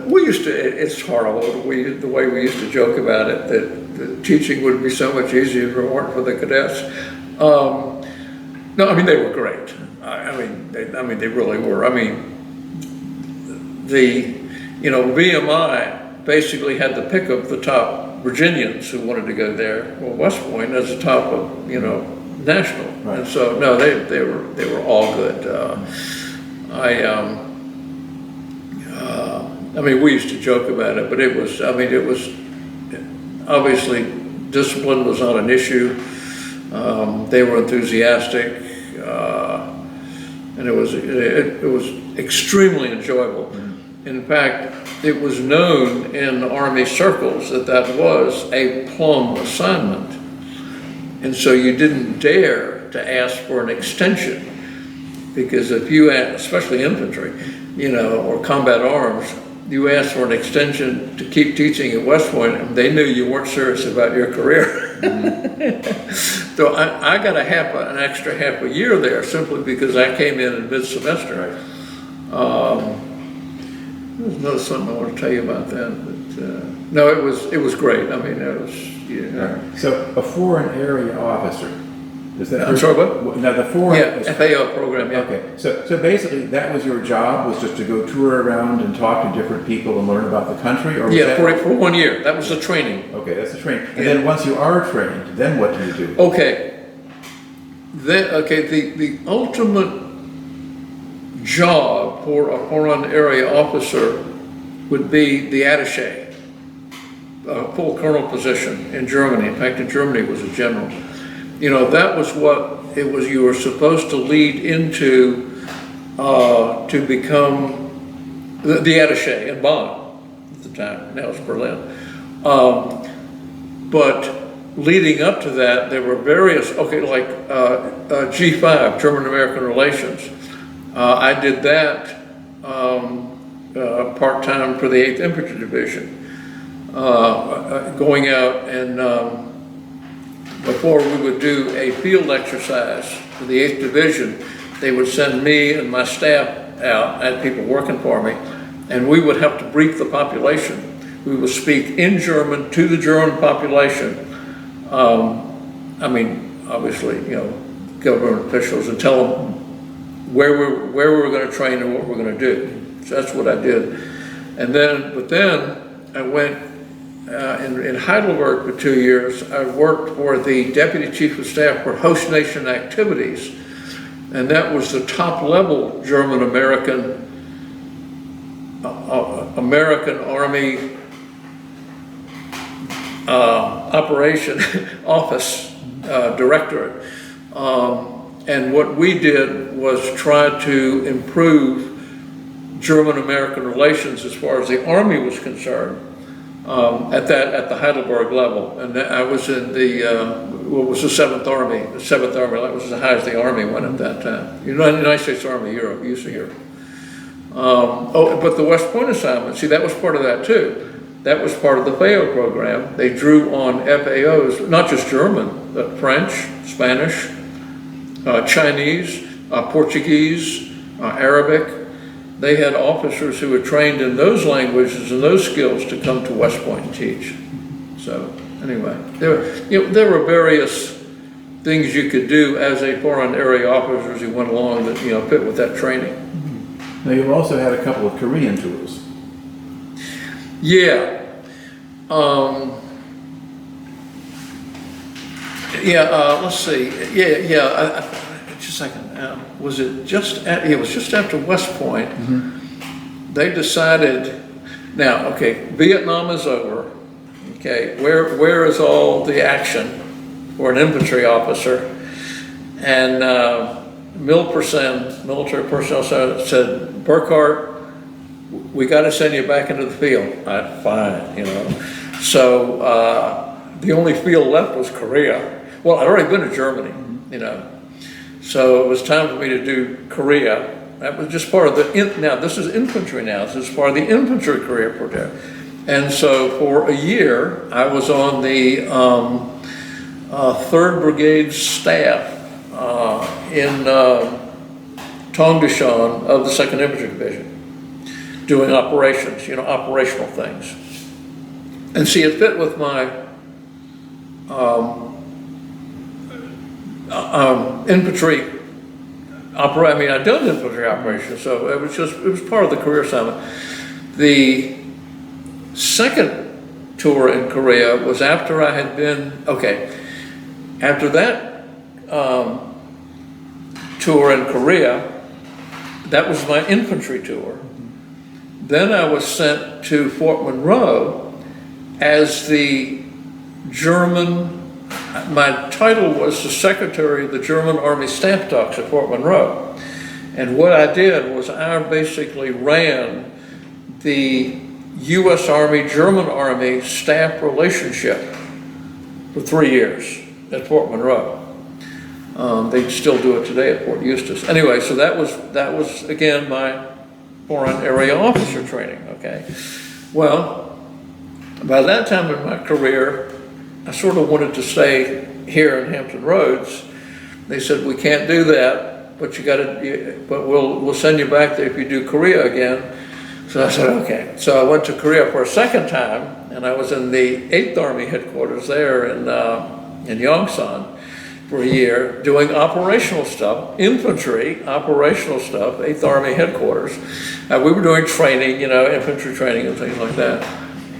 We used to. It's horrible the way we used to joke about it, that the teaching would be so much easier if it weren't for the cadets. No, I mean they were great. They really were. VMI basically had the pick of the top Virginians who wanted to go there. Well, West Point is the top of national, Right. and so no, they were all good. We used to joke about it, but it was obviously discipline was not an issue. They were enthusiastic, and it was extremely enjoyable. In fact, it was known in Army circles that was a plum assignment. And so you didn't dare to ask for an extension, because if you ask, especially infantry, or combat arms, you asked for an extension to keep teaching at West Point, and they knew you weren't serious about your career. So I got an extra half a year there simply because I came in mid-semester. Right. There's another something I want to tell you about that, but no, it was great. It was. Yeah. Right. So a foreign area officer. Is that? I'm sorry, what? Now the foreign. FAO program. Yeah. Okay. So basically, that was your job, was just to go tour around and talk to different people and learn about the country, or was for 1 year. That was the training. Okay, that's the training. And then once you are trained, then what do you do? Okay. The ultimate job for a foreign area officer would be the attaché, a full colonel position in Germany. In fact, in Germany it was a general. That was what it was. You were supposed to lead into to become the attaché in Bonn at the time. Now it's Berlin. But leading up to that, there were various, G5, German-American Relations. I did that part-time for the 8th Infantry Division, going out and before we would do a field exercise for the 8th Division, they would send me and my staff out, I had people working for me, and we would have to brief the population. We would speak in German to the German population. Obviously, government officials, and tell them where we were going to train and what we're going to do. So that's what I did. But then I went in Heidelberg for 2 years. I worked for the Deputy Chief of Staff for Host Nation Activities, and that was the top level German-American American Army operation office directorate. And what we did was try to improve German-American relations as far as the Army was concerned at the Heidelberg level. And I was in the 7th Army. The 7th Army, that was as high as the Army went at that time. United States Army, Europe, use of Europe. But the West Point assignment, see, that was part of that too. That was part of the FAO program. They drew on FAOs, not just German, but French, Spanish, Chinese, Portuguese, Arabic. They had officers who were trained in those languages and those skills to come to West Point and teach. So anyway, there were various things you could do as a foreign area officer as you went along that fit with that training. Now you've also had a couple of Korean tours. Yeah. Let's see. Just a second. Was it just? It was just after West Point. Mm-hmm. They decided. Now, okay, Vietnam is over. Okay, where is all the action for an infantry officer? And military personnel said, Burckard, we got to send you back into the field. Fine, So the only field left was Korea. Well, I'd already been to Germany, So it was time for me to do Korea. That was just part of the, now this is infantry now, this is part of the infantry career project. And so for a year, I was on the 3rd Brigade staff in Tongdishan of the 2nd Infantry Division, doing operations, operational things. And see, it fit with my infantry I'd done infantry operations, so it was part of the career assignment. The second tour in Korea was after I had been, after that tour in Korea, that was my infantry tour. Then I was sent to Fort Monroe as the German, my title was the Secretary of the German Army Staff Docks at Fort Monroe. And what I did was I basically ran the U.S. Army, German Army staff relationship for 3 years at Fort Monroe. They still do it today at Fort Eustis. Anyway, so that was again my foreign area officer training, okay? Well, by that time in my career, I sort of wanted to stay here in Hampton Roads. They said, we can't do that, but but we'll send you back there if you do Korea again. So I said, okay. So I went to Korea for a second time, and I was in the 8th Army headquarters there in Yongsan for a year, doing operational stuff, infantry operational stuff, 8th Army headquarters. We were doing training, infantry training and things like that.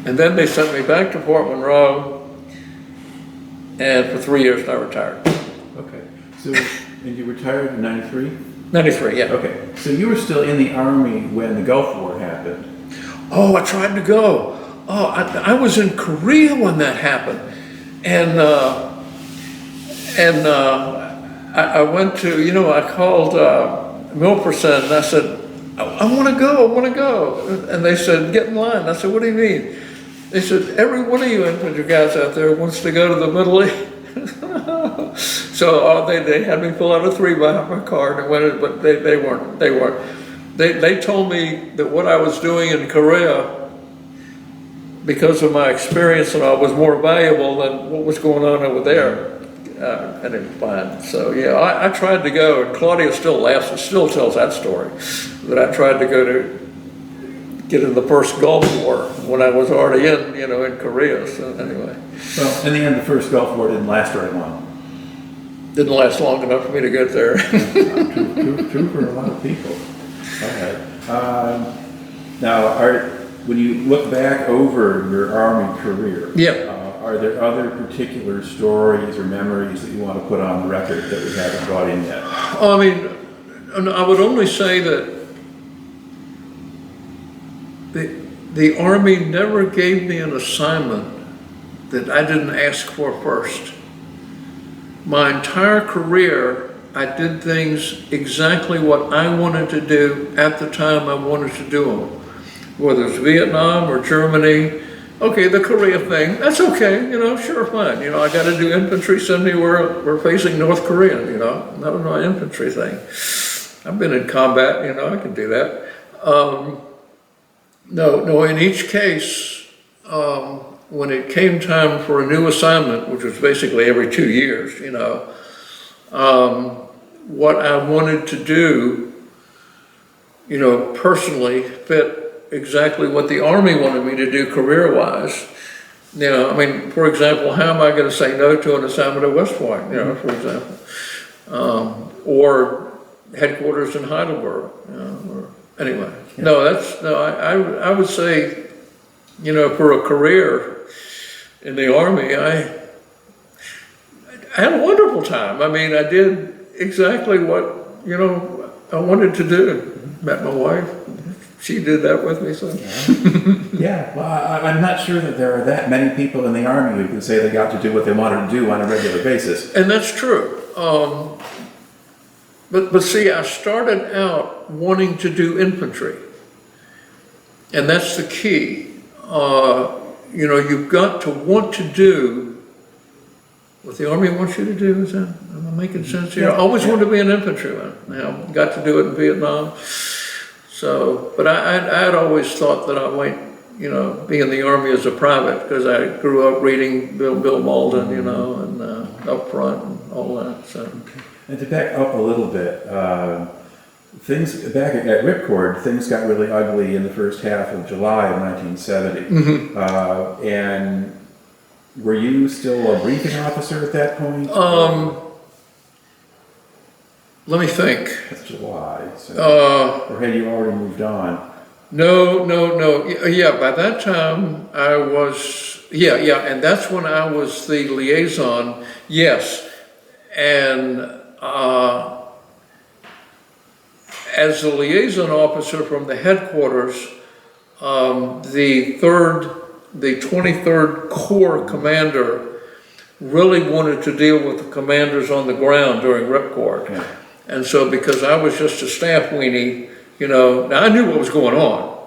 And then they sent me back to Fort Monroe, and for 3 years I retired. Okay, so, and you retired in 93? 93, yeah. Okay, so you were still in the Army when the Gulf War happened. Oh, I tried to go. Oh, I was in Korea when that happened. And I went to, I called Milperson and I said, I want to go. And they said, get in line. I said, what do you mean? They said, every one of you infantry guys out there wants to go to the Middle East. So they had me fill out a 3-by on my card and went, but they weren't. They told me that what I was doing in Korea, because of my experience and all, was more valuable than what was going on over there. I didn't find. So yeah, I tried to go, and Claudia still laughs and still tells that story, that I tried to go to get in the first Gulf War when I was already in Korea. So anyway. Well, in the end, the first Gulf War didn't last very long. Didn't last long enough for me to get there. True for a lot of people. All right. Now, when you look back over your Army career, are there other particular stories or memories that you want to put on the record that we haven't brought in yet? I would only say that the Army never gave me an assignment that I didn't ask for first. My entire career, I did things exactly what I wanted to do at the time I wanted to do them. Whether it's Vietnam or Germany, okay, the Korea thing, that's okay, sure, fine. I got to do infantry, send me where we're facing North Korea, that was my infantry thing. I've been in combat, I can do that. No, in each case, when it came time for a new assignment, which was basically every 2 years, what I wanted to do, personally fit exactly what the Army wanted me to do career-wise. For example, how am I going to say no to an assignment at West Point, for example, or headquarters in Heidelberg, anyway. Yeah. I would say, for a career in the Army, I had a wonderful time. I did exactly what, I wanted to do. Met my wife. She did that with me, so. Yeah, well, I'm not sure that there are that many people in the Army who can say they got to do what they wanted to do on a regular basis. And that's true. But see, I started out wanting to do infantry. And that's the key. You've got to want to do what the Army wants you to do. Is that, am I making sense here? I always wanted to be an infantryman. Now, got to do it in Vietnam. So, but I had always thought that I might, be in the Army as a private, because I grew up reading Bill Malden, and Up Front and all that, so. Okay. And to back up a little bit, things back at Ripcord, things got really ugly in the first half of July of 1970. Mm-hmm. And were you still a briefing officer at that point? Let me think. That's July. So, or had you already moved on? No. Yeah, by that time I was, and that's when I was the liaison, yes. And as the liaison officer from the headquarters, the 23rd Corps commander really wanted to deal with the commanders on the ground during Ripcord. Yeah. And so because I was just a staff weenie, now I knew what was going on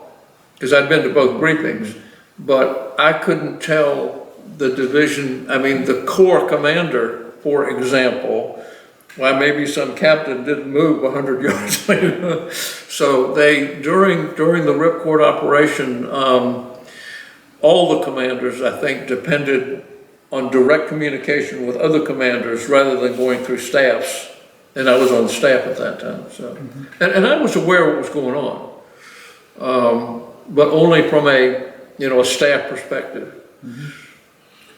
because I'd been to both briefings, but I couldn't tell the division, the Corps commander, for example, why maybe some captain didn't move 100 yards later. So during the Ripcord operation, all the commanders, I think, depended on direct communication with other commanders rather than going through staffs. And I was on staff at that time, so. And I was aware of what was going on, but only from a staff perspective.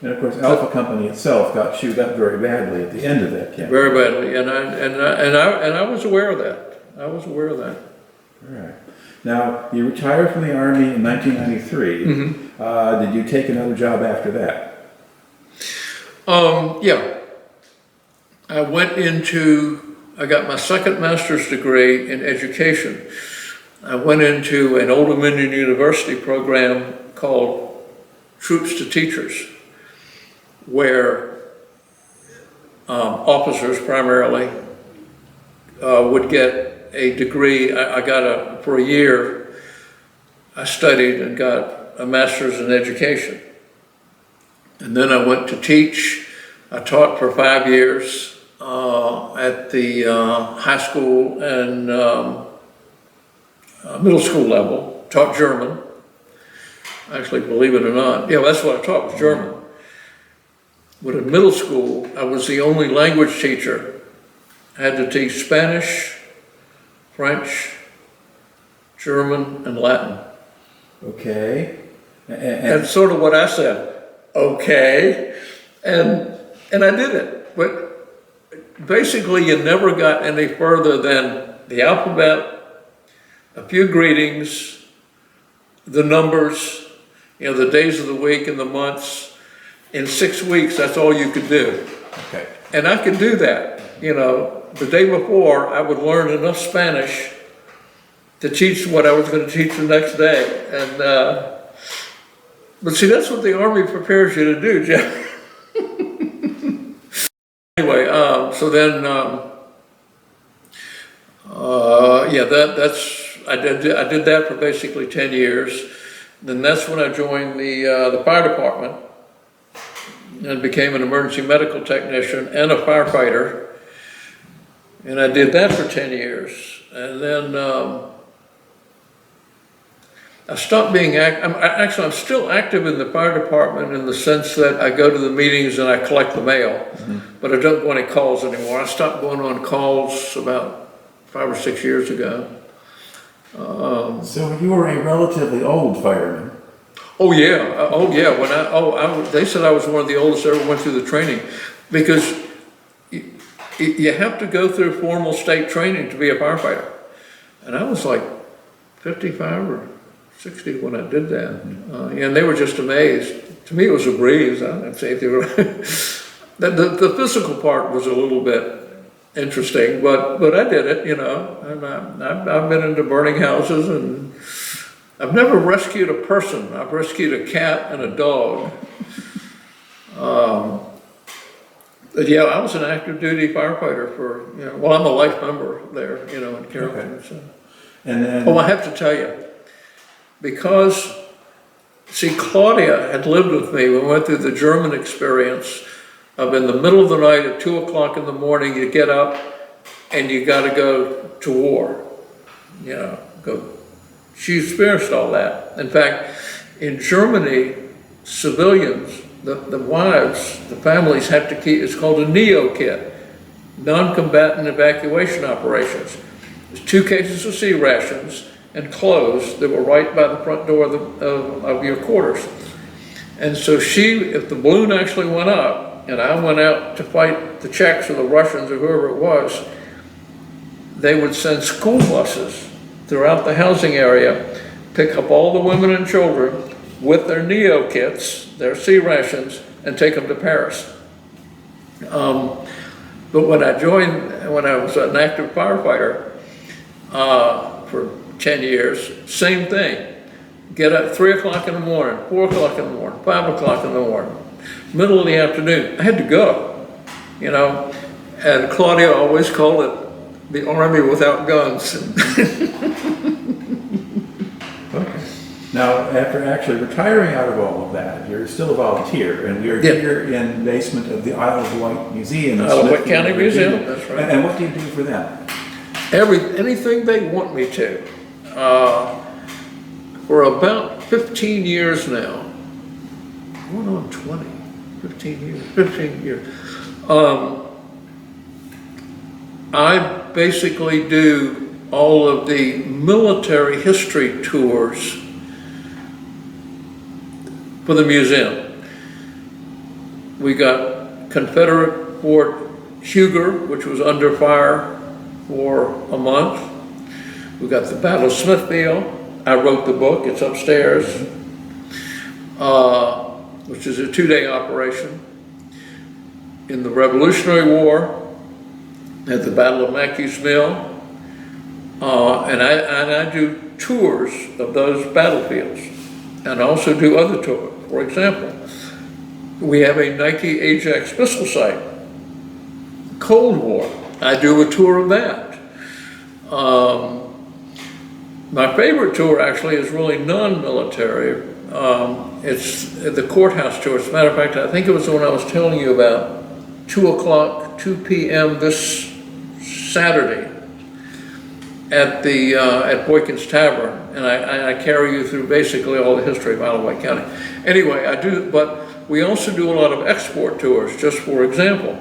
And of course, Alpha Company itself got chewed up very badly at the end of that campaign. Very badly, and I was aware of that. I was aware of that. All right. Now, you retired from the Army in 1993. Did you take another job after that? Yeah. I got my second master's degree in education. I went into an Old Dominion University program called Troops to Teachers, where officers primarily would get a degree. I got for a year, I studied and got a master's in education. And then I went to teach. I taught for 5 years at the high school and middle school level, taught German. Actually, believe it or not, that's what I taught, was German. But in middle school, I was the only language teacher. I had to teach Spanish, French, German, and Latin. Okay. And sort of what I said, okay, and I did it. But basically, you never got any further than the alphabet, a few greetings, the numbers, the days of the week and the months. In 6 weeks, that's all you could do. Okay. And I could do that. The day before, I would learn enough Spanish to teach what I was going to teach the next day. And but see, that's what the Army prepares you to do, Jeff. Anyway, so then, I did that for basically 10 years. Then that's when I joined the fire department and became an emergency medical technician and a firefighter. And I did that for 10 years. And then I stopped being I'm still active in the fire department in the sense that I go to the meetings and I collect the mail, but I don't go on any calls anymore. I stopped going on calls about 5 or 6 years ago. So you were a relatively old fireman. Oh yeah. When they said I was one of the oldest that ever went through the training, because you have to go through formal state training to be a firefighter. And I was like 55 or 60 when I did that. And they were just amazed. To me, it was a breeze. I'd say they were the physical part was a little bit interesting, but I did it, and I've been into burning houses, and I've never rescued a person. I've rescued a cat and a dog. But yeah, I was an active duty firefighter for, I'm a life member there, in Carrollton. Okay. So. And then, I have to tell you, because, see, Claudia had lived with me when we went through the German experience. of in the middle of the night at 2 o'clock in the morning, you get up and you gotta go to war, you know, go. She experienced all that. In fact, in Germany, civilians, the wives, the families have to keep, it's called a NEO kit, non-combatant evacuation operations. There's 2 cases of sea rations and clothes that were right by the front door of your quarters. And so if the balloon actually went up, and I went out to fight the Czechs or the Russians or whoever it was, they would send school buses throughout the housing area, pick up all the women and children with their NEO kits, their sea rations, and take them to Paris. But when I was an active firefighter for 10 years, same thing. Get up 3 o'clock in the morning, 4 o'clock in the morning, 5 o'clock in the morning, middle of the afternoon. I had to go, you know, and Claudia always called it the Army without guns. Okay. Now, after actually retiring out of all of that, you're still a volunteer, and you're here in the basement of the Isle of Wight Museum. Isle of Wight County Museum, that's right. And what do you do for them? Anything they want me to. For about 15 years now, going on 15 years. I basically do all of the military history tours for the museum. We got Confederate Fort Huger, which was under fire for a month. We got the Battle of Smithfield. I wrote the book, it's upstairs, which is a 2-day operation. In the Revolutionary War, at the Battle of Mackey's Mill, and I do tours of those battlefields, and I also do other tours. For example, we have a Nike Ajax missile site, Cold War. I do a tour of that. My favorite tour actually is really non-military. It's the courthouse tour. As a matter of fact, I think it was the one I was telling you about, 2 p.m. this Saturday at Boykin's Tavern, and I carry you through basically all the history of Isle of Wight County. Anyway, I do, but we also do a lot of export tours. Just for example,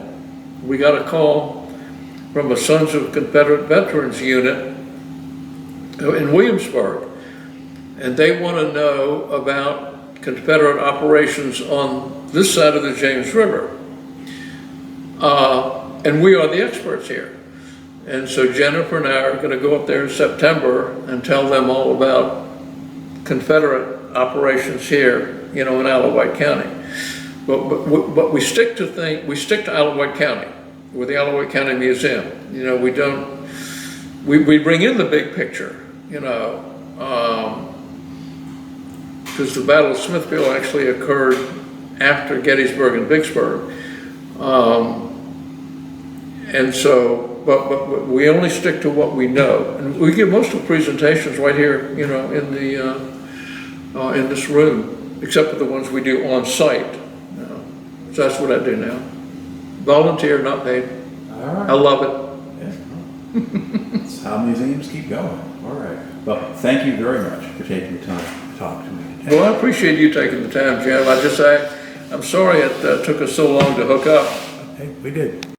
we got a call from a Sons of Confederate Veterans unit in Williamsburg, and they want to know about Confederate operations on this side of the James River. And we are the experts here. And so Jennifer and I are going to go up there in September and tell them all about Confederate operations here, you know, in Isle of Wight County. But we stick to Isle of Wight County. We're the Isle of Wight County Museum. You know, we bring in the big picture, you know, because the Battle of Smithfield actually occurred after Gettysburg and Vicksburg. And so, but we only stick to what we know, and we give most of the presentations right here, you know, in this room, except for the ones we do on site. You know. So that's what I do now. Volunteer, not paid. All right. I love it. Yeah. That's how museums keep going. All right. Well, thank you very much for taking the time to talk to me today. Well, I appreciate you taking the time, Jim. I'm sorry it took us so long to hook up. Hey, we did.